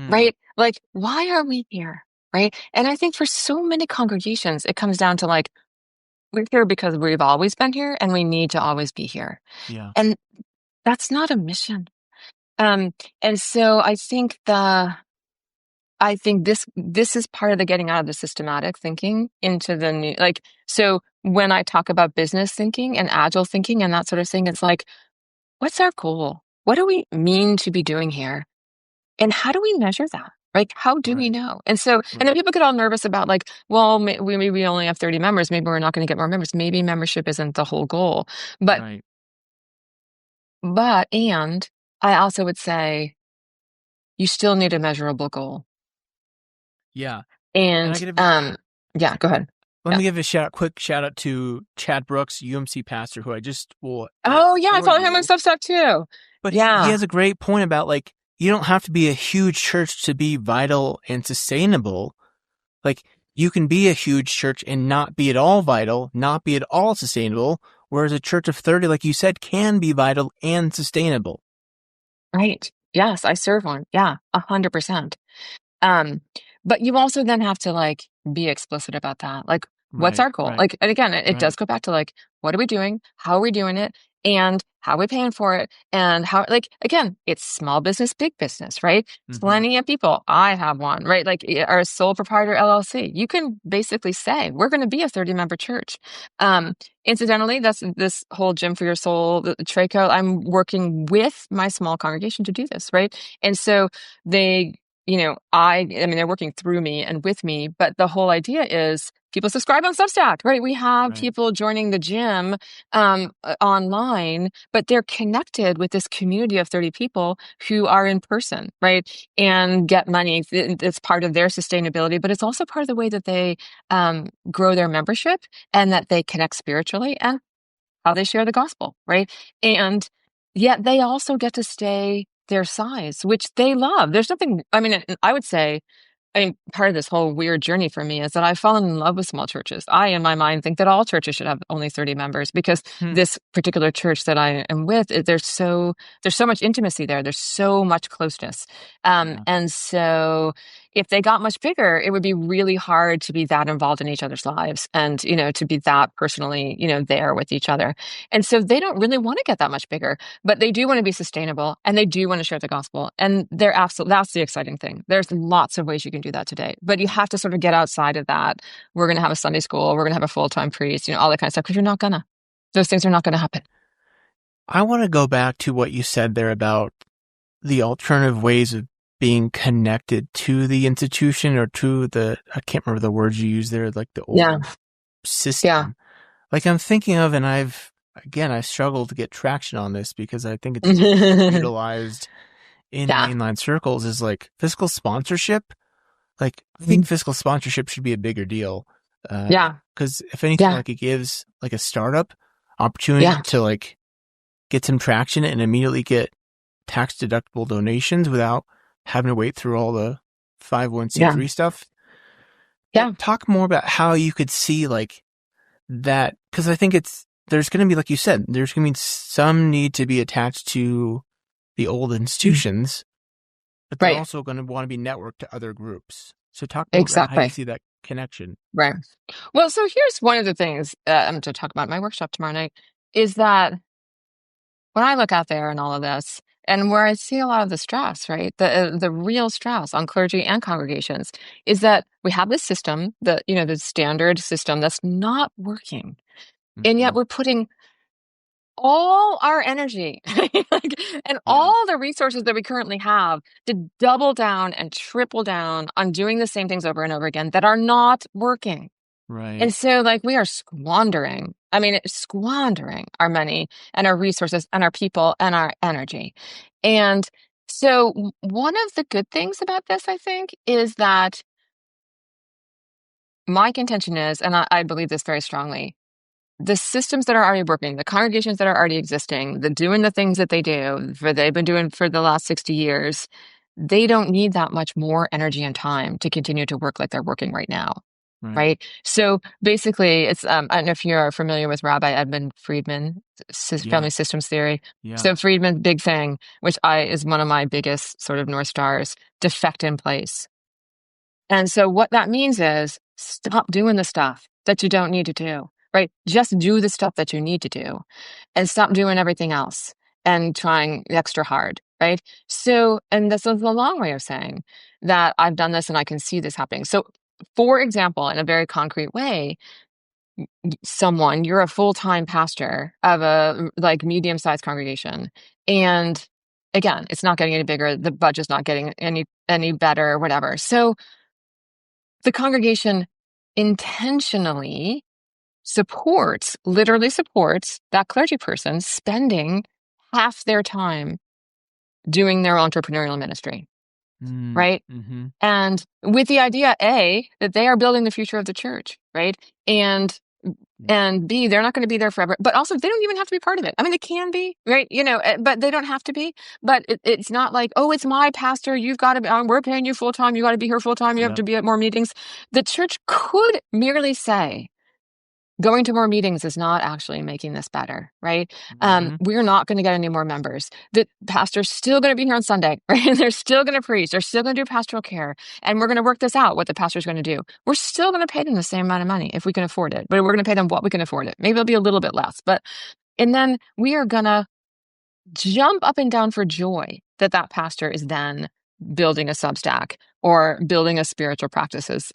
Right? Like, why are we here? Right? And I think for so many congregations, it comes down to like, we're here because we've always been here and we need to always be here. Yeah. And that's not a mission. And so I think this is part of the getting out of the systematic thinking into the new, like, so when I talk about business thinking and agile thinking and that sort of thing, it's like, what's our goal? What do we mean to be doing here? And how do we measure that? Like, how do we know? And so, and then people get all nervous about like, well, we only have 30 members. Maybe we're not going to get more members. Maybe membership isn't the whole goal. But and I also would say you still need a measurable goal. Yeah. And yeah, go ahead. Let me give a quick shout out to Chad Brooks, UMC pastor, who I just will. Oh yeah, I follow him on Substack too. But he has a great point about like, you don't have to be a huge church to be vital and sustainable. Like, you can be a huge church and not be at all vital, not be at all sustainable, whereas a church of 30, like you said, can be vital and sustainable. Right. Yes, I serve one. Yeah, 100%. But you also then have to like be explicit about that. Like, what's our goal? Like, and again, it does go back to like, what are we doing? How are we doing it? And how are we paying for it? And how, like, again, it's small business, big business, right? Plenty of people. I have one, right? Like our sole proprietor LLC. You can basically say, we're going to be a 30-member church. Incidentally, that's this whole Gym for Your Soul, the Traco. I'm working with my small congregation to do this, right? And so they, I mean, they're working through me and with me, but the whole idea is people subscribe on Substack, right? We have people joining the gym online, but they're connected with this community of 30 people who are in person, right? And get money. It's part of their sustainability, but it's also part of the way that they grow their membership and that they connect spiritually and how they share the gospel, right? And yet they also get to stay their size, which they love. There's nothing, I mean, I would say, part of this whole weird journey for me is that I've fallen in love with small churches. I, in my mind, think that all churches should have only 30 members because this particular church that I am with, there's so much intimacy there. There's so much closeness. And so if they got much bigger, it would be really hard to be that involved in each other's lives and, to be that personally, there with each other. And so they don't really want to get that much bigger, but they do want to be sustainable and they do want to share the gospel. And that's the exciting thing. There's lots of ways you can do that today, but you have to sort of get outside of that. We're going to have a Sunday school. We're going to have a full-time priest, all that kind of stuff, because those things are not going to happen. I want to go back to what you said there about the alternative ways of being connected to the institution or to I can't remember the words you used there, like the old system. Yeah. Like I'm thinking of, and I struggle to get traction on this because I think it's utilized in mainline circles is like fiscal sponsorship. Like I think fiscal sponsorship should be a bigger deal. Because if anything, like it gives like a startup opportunity to like get some traction and immediately get tax-deductible donations without having to wait through all the 501c3 stuff. Yeah. Talk more about how you could see like that, because I think there's going to be, like you said, there's going to be some need to be attached to the old institutions, but they're also going to want to be networked to other groups. So talk more about how you see that connection. Right. Well, so here's one of the things I'm going to talk about in my workshop tomorrow night, is that when I look out there and all of this, and where I see a lot of the stress, right, the real stress on clergy and congregations, is that we have this system, the standard system that's not working, and yet we're putting all our energy and all the resources that we currently have to double down and triple down on doing the same things over and over again that are not working. Right. And so we are squandering our money and our resources and our people and our energy. And so one of the good things about this, I think, is that my contention is, and I believe this very strongly, the systems that are already working, the congregations that are already existing, doing the things that they've been doing for the last 60 years, they don't need that much more energy and time to continue to work like they're working right now. Right. So basically, it's I don't know if you're familiar with Rabbi Edmund Friedman, family systems theory. Yeah. So Friedman's big thing, which is one of my biggest sort of North Stars, defect in place. And so what that means is stop doing the stuff that you don't need to do. Right. Just do the stuff that you need to do, and stop doing everything else and trying extra hard. Right. So, and this is a long way of saying that I've done this and I can see this happening. So, for example, in a very concrete way, you're a full-time pastor of a medium-sized congregation, and again, it's not getting any bigger, the budget's not getting any better or whatever. So the congregation intentionally literally supports that clergy person spending half their time doing their entrepreneurial ministry. Right. Mm-hmm. And with the idea, A, that they are building the future of the church, right? And B, they're not going to be there forever, but also they don't even have to be part of it. I mean, they can be, right? But they don't have to be. But it's not like, oh, it's my pastor. You've got to be, we're paying you full time. You got to be here full time. You have to be at more meetings. The church could merely say, going to more meetings is not actually making this better, right? We're not going to get any more members. The pastor's still going to be here on Sunday, right? And they're still going to preach. They're still going to do pastoral care. And we're going to work this out, what the pastor's going to do. We're still going to pay them the same amount of money if we can afford it. But we're going to pay them what we can afford it. Maybe it'll be a little bit less. And then we are going to jump up and down for joy that pastor is then building a Substack or building a spiritual practices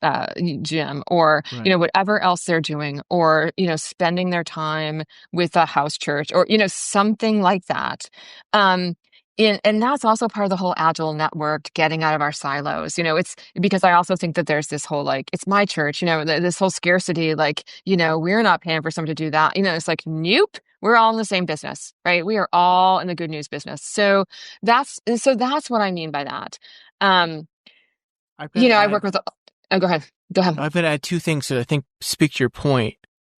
gym, or whatever else they're doing, or spending their time with a house church, or something like that. And that's also part of the whole agile network, getting out of our silos. It's because I also think that there's this whole it's my church. This whole scarcity. We're not paying for someone to do that. It's like, nope. We're all in the same business, right? We are all in the good news business. So that's what I mean by that. I work with. Oh, go ahead. I'm going to add two things that I think speak to your point.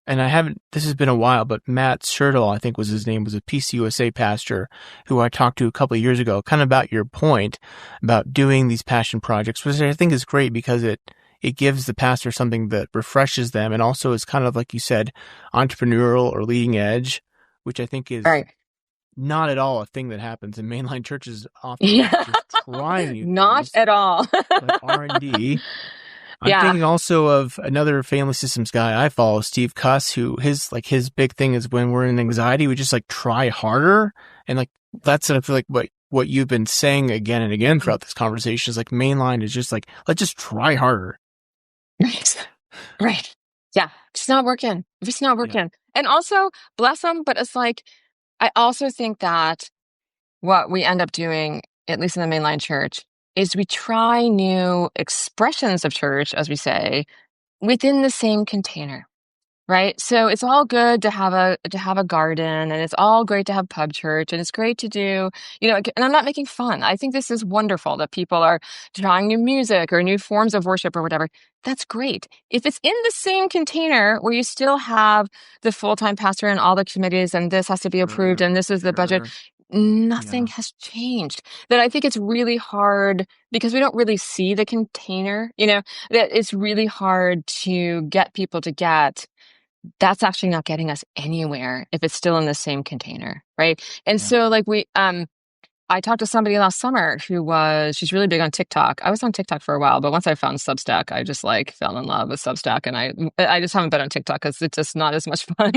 And this has been a while, but Matt Sertle, I think was his name, was a PCUSA pastor who I talked to a couple of years ago, kind of about your point about doing these passion projects, which I think is great because it gives the pastor something that refreshes them, and also is kind of, like you said, entrepreneurial or leading edge, which I think is not at all a thing that happens in mainline churches often. Just trying new not things, at all. like R&D. I'm thinking also of another family systems guy I follow, Steve Cuss, who his big thing is when we're in anxiety, we just try harder. And that's, I feel like what you've been saying again and again throughout this conversation is mainline is just let's just try harder. Right. Yeah. It's not working. It's not working. Yeah. And also, bless them, but it's I also think that what we end up doing, at least in the mainline church, is we try new expressions of church, as we say, within the same container, right? So it's all good to have a garden, and it's all great to have pub church, and it's great to do, and I'm not making fun. I think this is wonderful that people are trying new music or new forms of worship or whatever. That's great. If it's in the same container where you still have the full-time pastor and all the committees, and this has to be approved, and this is the budget, nothing has changed. That I think it's really hard because we don't really see the container, that it's really hard to get people to get that's actually not getting us anywhere if it's still in the same container, right? And so like I talked to somebody last summer she's really big on TikTok. I was on TikTok for a while, but once I found Substack, I just like fell in love with Substack, and I just haven't been on TikTok because it's just not as much fun.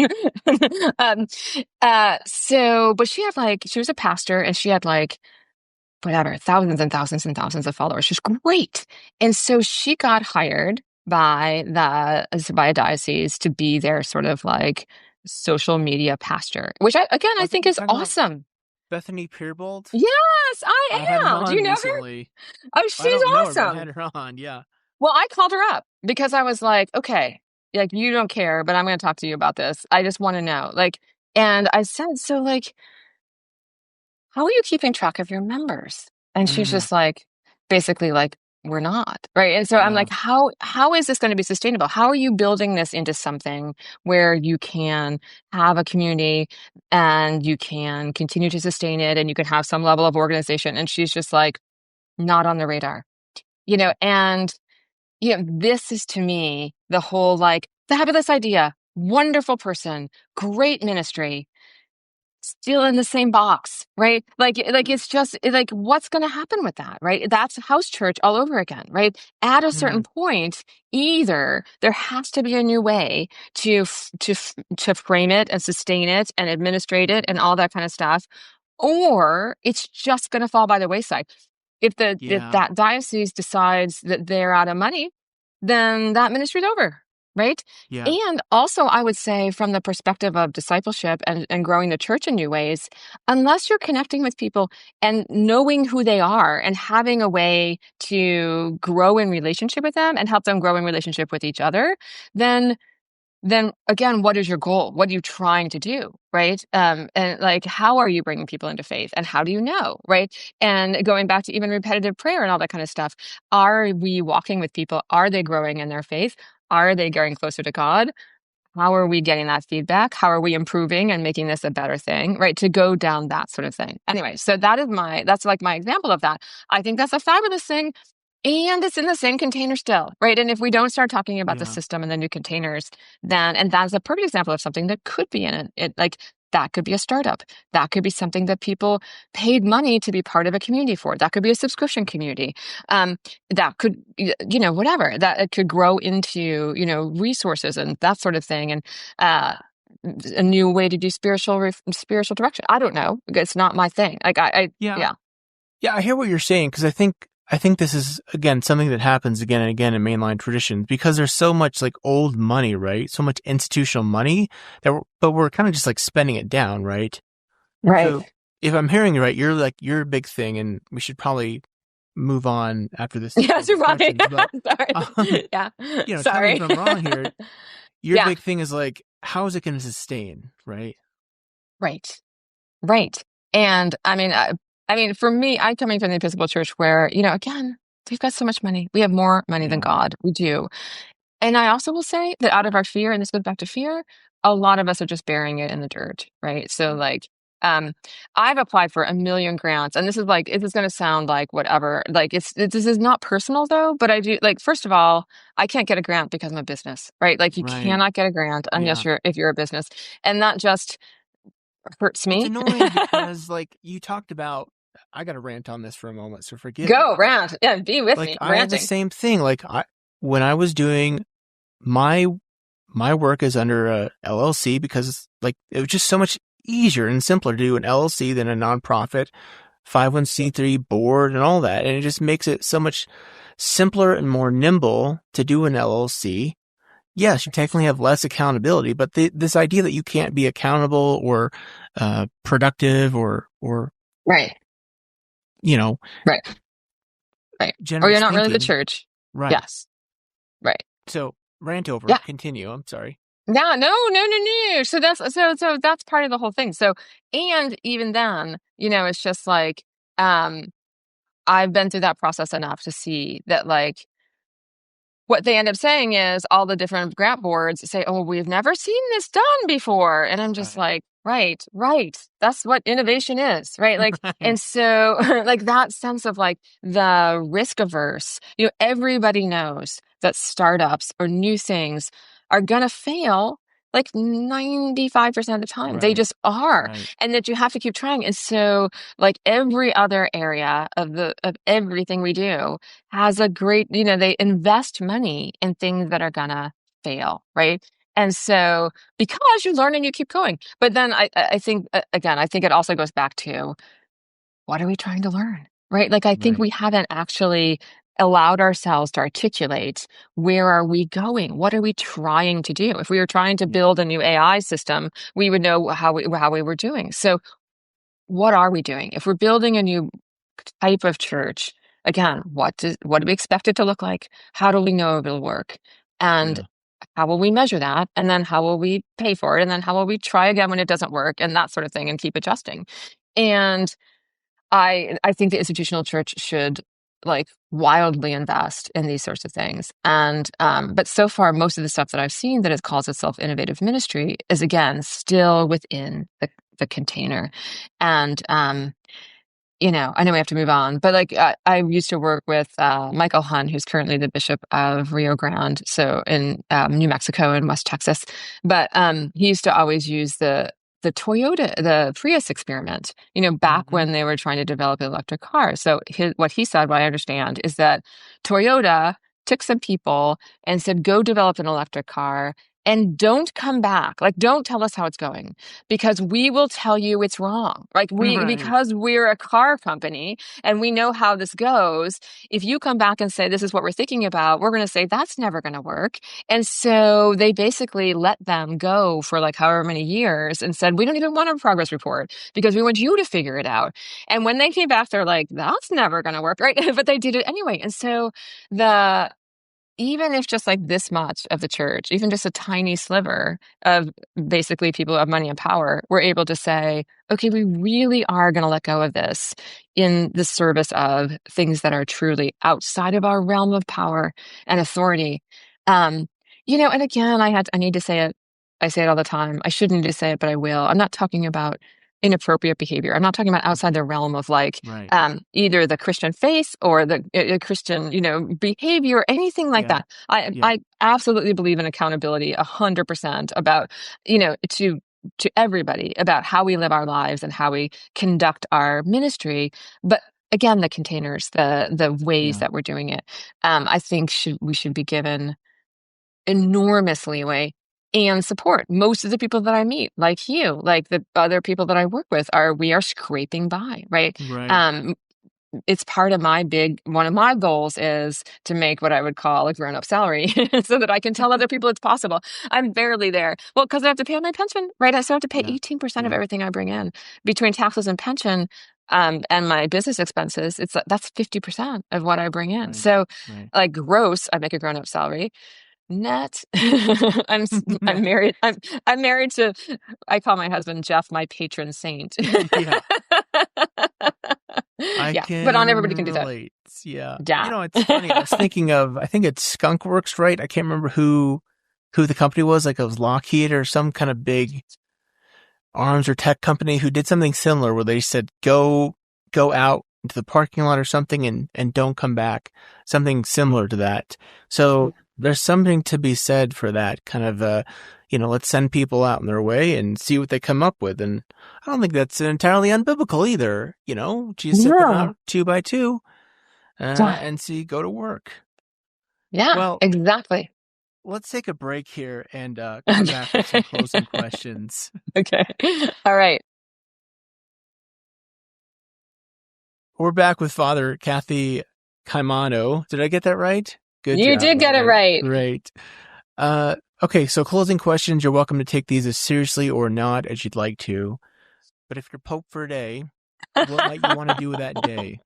But she was a pastor, and she had like whatever, thousands and thousands and thousands of followers. She's great. And so she got hired by a diocese to be their sort of like social media pastor, which I think is awesome. Bethany Peerbold? Yes, I am. Do you know recently. her? Oh, she's awesome. I had her on, yeah. Well, I called her up because I was like, okay, like you don't care, but I'm going to talk to you about this. I just want to know. And I said, so like, how are you keeping track of your members? And she's just like, basically like, we're not, right? And so I'm like, how is this going to be sustainable? How are you building this into something where you can have a community and you can continue to sustain it and you can have some level of organization? And she's just like, not on the radar, and this is to me the whole like fabulous idea, wonderful person, great ministry, still in the same box, right? Like it's just like, what's going to happen with that, right? That's house church all over again, right? At a certain point, either there has to be a new way to frame it and sustain it and administrate it and all that kind of stuff, or it's just going to fall by the wayside. If that diocese decides that they're out of money, then that ministry's over. Right. Yeah. And also, I would say from the perspective of discipleship and growing the church in new ways, unless you're connecting with people and knowing who they are and having a way to grow in relationship with them and help them grow in relationship with each other, then again, what is your goal? What are you trying to do? Right. And like, how are you bringing people into faith and how do you know? Right. And going back to even repetitive prayer and all that kind of stuff, are we walking with people? Are they growing in their faith? Are they getting closer to God? How are we getting that feedback? How are we improving and making this a better thing, right? To go down that sort of thing. Anyway, so that's like my example of that. I think that's a fabulous thing. And it's in the same container still, right? And if we don't start talking about the system and the new containers, and that's a perfect example of something that could be in it. Like that could be a startup. That could be something that people paid money to be part of a community for. That could be a subscription community. That could, whatever. That it could grow into, resources and that sort of thing. And a new way to do spiritual direction. I don't know. It's not my thing. Like Yeah, I hear what you're saying because I think this is, again, something that happens again and again in mainline traditions because there's so much like old money, right? So much institutional money but we're kind of just like spending it down, right? Right. So if I'm hearing you right, you're a big thing and we should probably move on after this. Yes, right. But, sorry. Sorry. Tell me if I'm wrong here. Your big thing is like, how is it going to sustain, right? Right. And I mean, for me, I'm coming from the Episcopal Church where, again, we've got so much money. We have more money than God. We do. And I also will say that out of our fear, and this goes back to fear, a lot of us are just burying it in the dirt, right? So like, I've applied for 1 million grants, and this is going to sound like whatever. Like this is not personal though, but I do like, first of all, I can't get a grant because I'm a business, right? Like you cannot get a grant unless if you're a business, and that just hurts me. It's annoying because like you talked about, I got to rant on this for a moment, so forgive me. Go rant. Yeah, be with me. I had the same thing. Like when I was doing my work is under a LLC because like it was just so much easier and simpler to do an LLC than a nonprofit 501c3 board and all that. And it just makes it so much simpler and more nimble to do an LLC. Yes, you technically have less accountability, but this idea that you can't be accountable or productive or right. Right. Or you're not really the church. Right. Yes. Right. So rant over. Yeah. Continue. I'm sorry. No. So that's part of the whole thing. So, and even then, it's just like, I've been through that process enough to see that like, what they end up saying is all the different grant boards say, oh, we've never seen this done before. And I'm just like, Right, right. That's what innovation is, right? Like, and so like that sense of like the risk averse, everybody knows that startups or new things are gonna fail like 95% of the time. They Right, just are. right. And that you have to keep trying. And so like every other area of everything we do has a great, they invest money in things that are gonna fail, right? And so because you learn and you keep going. But then I think, again, I think it also goes back to what are we trying to learn, right? Like, I think Right. we haven't actually allowed ourselves to articulate where are we going? What are we trying to do? If we were trying to build a new AI system, we would know how we were doing. So what are we doing? If we're building a new type of church, again, what do we expect it to look like? How do we know it'll work? And Yeah. how will we measure that? And then how will we pay for it? And then how will we try again when it doesn't work and that sort of thing and keep adjusting? And I think the institutional church should like wildly invest in these sorts of things. And but so far, most of the stuff that I've seen that has calls itself innovative ministry is again still within the container. And I know we have to move on, but like I used to work with Michael Hunn, who's currently the Bishop of Rio Grande, so in New Mexico and West Texas. But he used to always use the Prius experiment, back when they were trying to develop an electric car. So what he said, what I understand, is that Toyota took some people and said, go develop an electric car and don't come back. Like, don't tell us how it's going because we will tell you it's wrong. Like Right. because we're a car company and we know how this goes. If you come back and say, this is what we're thinking about, we're going to say that's never going to work. And so they basically let them go for like however many years and said, we don't even want a progress report because we want you to figure it out. And when they came back, they're like, that's never going to work. Right. But they did it anyway. And so even if just like this much of the church, even just a tiny sliver of basically people who have money and power, were able to say, okay, we really are going to let go of this in the service of things that are truly outside of our realm of power and authority. And again, I need to say it. I say it all the time. I shouldn't need to say it, but I will. I'm not talking about inappropriate behavior. I'm not talking about outside the realm of like Right. either the Christian faith or the Christian, behavior, or anything like that. I absolutely believe in accountability 100% about, to everybody about how we live our lives and how we conduct our ministry. But again, the containers, the ways that we're doing it, I think we should be given enormous leeway and support. Most of the people that I meet, like you, like the other people that I work with, we are scraping by, right? Right. It's part of one of my goals is to make what I would call a grown-up salary so that I can tell other people it's possible. I'm barely there. Well, because I have to pay my pension, right? I still have to pay 18% of everything I bring in between taxes and pension. And my business expenses, that's 50% of what I bring in. Right. So Right. like gross, I make a grown-up salary. Net. I'm married. I'm married to. I call my husband Jeff my patron saint. Yeah. I can but not everybody can do that. relate. Yeah. Yeah. It's funny. I was thinking of, I think it's Skunkworks, right? I can't remember who the company was. Like it was Lockheed or some kind of big arms or tech company who did something similar where they said, go out into the parking lot or something and don't come back. Something similar to that. So there's something to be said for that kind of, let's send people out on their way and see what they come up with. And I don't think that's entirely unbiblical either. Jesus sent them out 2 by 2 and go to work. Yeah, well, exactly. Let's take a break here and come back with some closing questions. Okay. All right. We're back with Father Cathie Caimano. Did I get that right? Good job. You did get it right. Great. Okay, so closing questions. You're welcome to take these as seriously or not as you'd like to. But if you're Pope for a day, what might you want to do with that day?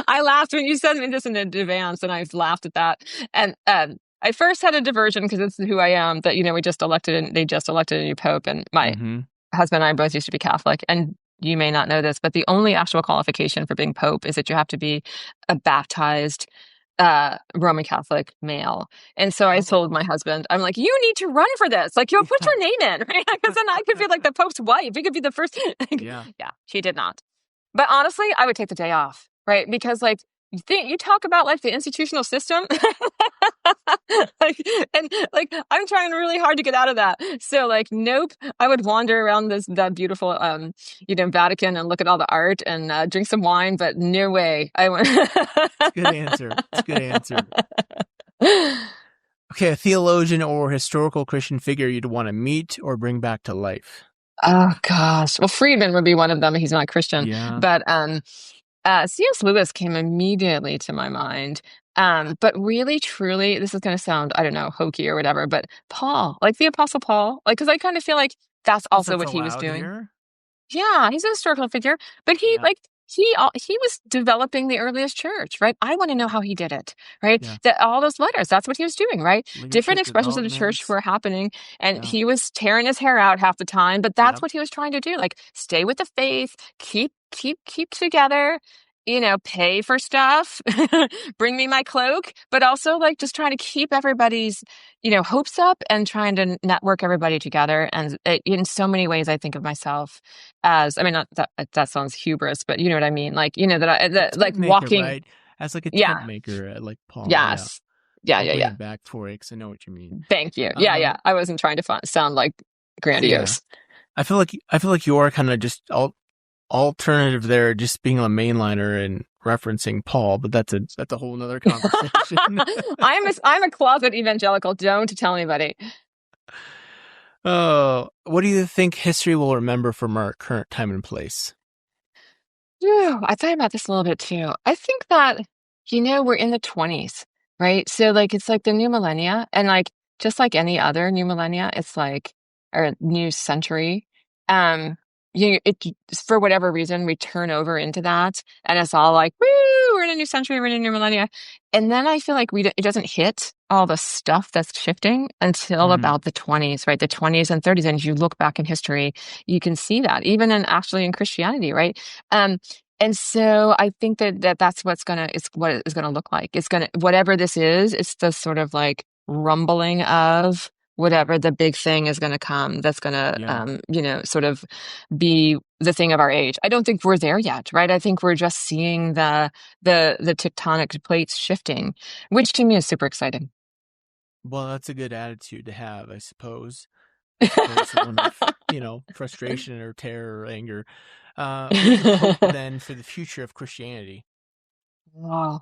I laughed when you said this in advance, and I laughed at that. And I first had a diversion because it's who I am. That they just elected a new pope, and my husband and I both used to be Catholic. And you may not know this, but the only actual qualification for being pope is that you have to be a baptized Roman Catholic male. And so I told my husband, I'm like, you need to run for this. Like, you'll put your name in, right? Because then I could be like the Pope's wife. He could be the first. Yeah. Yeah, she did not. But honestly, I would take the day off, right? Because like, you talk about like the institutional system, and like I'm trying really hard to get out of that. So like, nope, I would wander around that beautiful Vatican and look at all the art and drink some wine, but no way. It's a good answer. It's a good answer. Okay, a theologian or historical Christian figure you'd want to meet or bring back to life. Oh gosh, well, Friedman would be one of them. He's not Christian, Yeah. but C.S. Lewis came immediately to my mind. But really, truly, this is going to sound, I don't know, hokey or whatever, but Paul, like the Apostle Paul, like, because I kind of feel like that's also what he was doing. Here? Yeah, he's a historical figure, but he was developing the earliest church, right? I want to know how he did it, right? Yeah. That all those letters, that's what he was doing, right? Leadership Different expressions of the church developments. were happening, and Yeah. he was tearing his hair out half the time, but that's Yep. what he was trying to do. Like, stay with the faith, keep together, pay for stuff, bring me my cloak, but also like just trying to keep everybody's, hopes up and trying to network everybody together. And in so many ways, I think of myself as, I mean, not that sounds hubris, but you know what I mean? Like, like Tent maker, walking. right? As like a Yeah. tent maker, like Paul. Yes. Yeah. I'll Yeah. bring Yeah. it back for you because I know what you mean. Thank you. Yeah. I wasn't trying to sound like grandiose. I feel like you're kind of just alternative there, just being a mainliner and referencing Paul, but that's a whole nother conversation. I'm a closet evangelical. Don't tell anybody. Oh, what do you think history will remember from our current time and place? I thought about this a little bit too. I think that, we're in the 20s, right? So like, it's like the new millennia, and like, just like any other new millennia, it's like, or new century. For whatever reason, we turn over into that, and it's all like, woo, we're in a new century, we're in a new millennia. And then I feel like it doesn't hit all the stuff that's shifting until about the 20s, right? The 20s and 30s. And if you look back in history, you can see that even in Christianity, right? And so I think that's what it's gonna look like. It's whatever this is, it's the sort of like rumbling of whatever the big thing is going to come, that's going to, sort of be the thing of our age. I don't think we're there yet, right? I think we're just seeing the tectonic plates shifting, which to me is super exciting. Well, that's a good attitude to have, I suppose. One of, frustration or terror or anger. Hope then for the future of Christianity. Wow.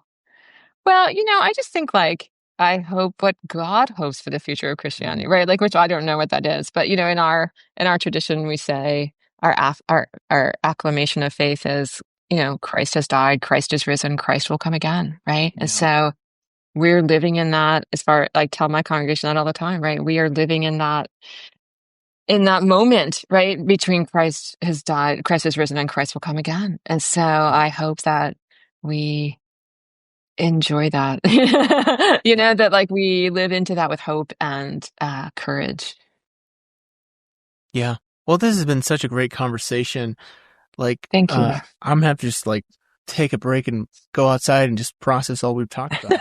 Well, I just think like, I hope what God hopes for the future of Christianity, right? Like, which I don't know what that is, but in our tradition, we say our acclamation of faith is, Christ has died, Christ is risen, Christ will come again, right? Yeah. And so we're living in that. As far like tell my congregation that all the time, right? We are living in that moment, right? Between Christ has died, Christ is risen, and Christ will come again. And so I hope that we enjoy that, that like we live into that with hope and courage. Yeah. Well, this has been such a great conversation. Like, thank you. I'm gonna have to just like take a break and go outside and just process all we've talked about.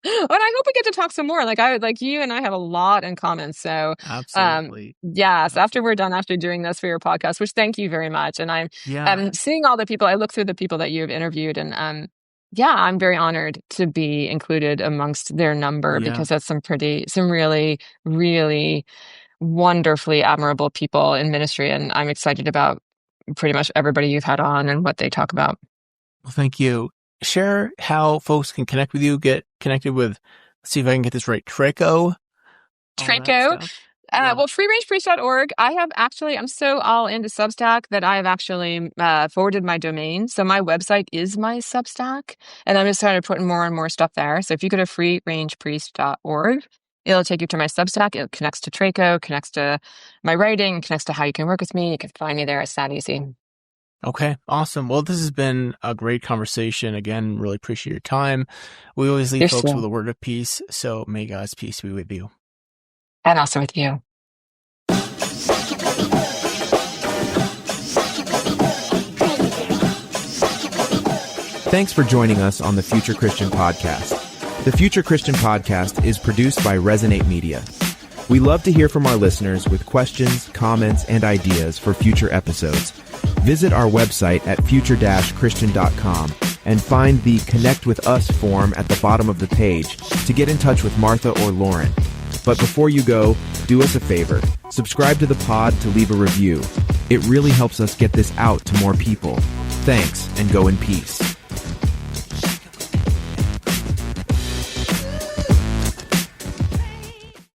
And I hope we get to talk some more. Like you and I have a lot in common. So absolutely. Yes, after we're done, after doing this for your podcast, which thank you very much. And I'm seeing all the people, I look through the people that you've interviewed, and I'm very honored to be included amongst their number, because that's some really, really wonderfully admirable people in ministry. And I'm excited about pretty much everybody you've had on and what they talk about. Well, thank you. Share how folks can connect with you, get connected with, let's see if I can get this right, Traco. Well, freerangepriest.org. I'm so all into Substack that I have actually forwarded my domain. So my website is my Substack, and I'm just started putting more and more stuff there. So if you go to freerangepriest.org, it'll take you to my Substack. It connects to Traco, connects to my writing, connects to how you can work with me. You can find me there. It's that easy. Okay, awesome. Well, this has been a great conversation. Again, really appreciate your time. We always leave folks with a word of peace. So may God's peace be with you. And also with you. Thanks for joining us on the Future Christian Podcast. The Future Christian Podcast is produced by Resonate Media. We love to hear from our listeners with questions, comments, and ideas for future episodes. Visit our website at future-christian.com and find the Connect with Us form at the bottom of the page to get in touch with Martha or Loren. But before you go, do us a favor. Subscribe to the pod to leave a review. It really helps us get this out to more people. Thanks, and go in peace.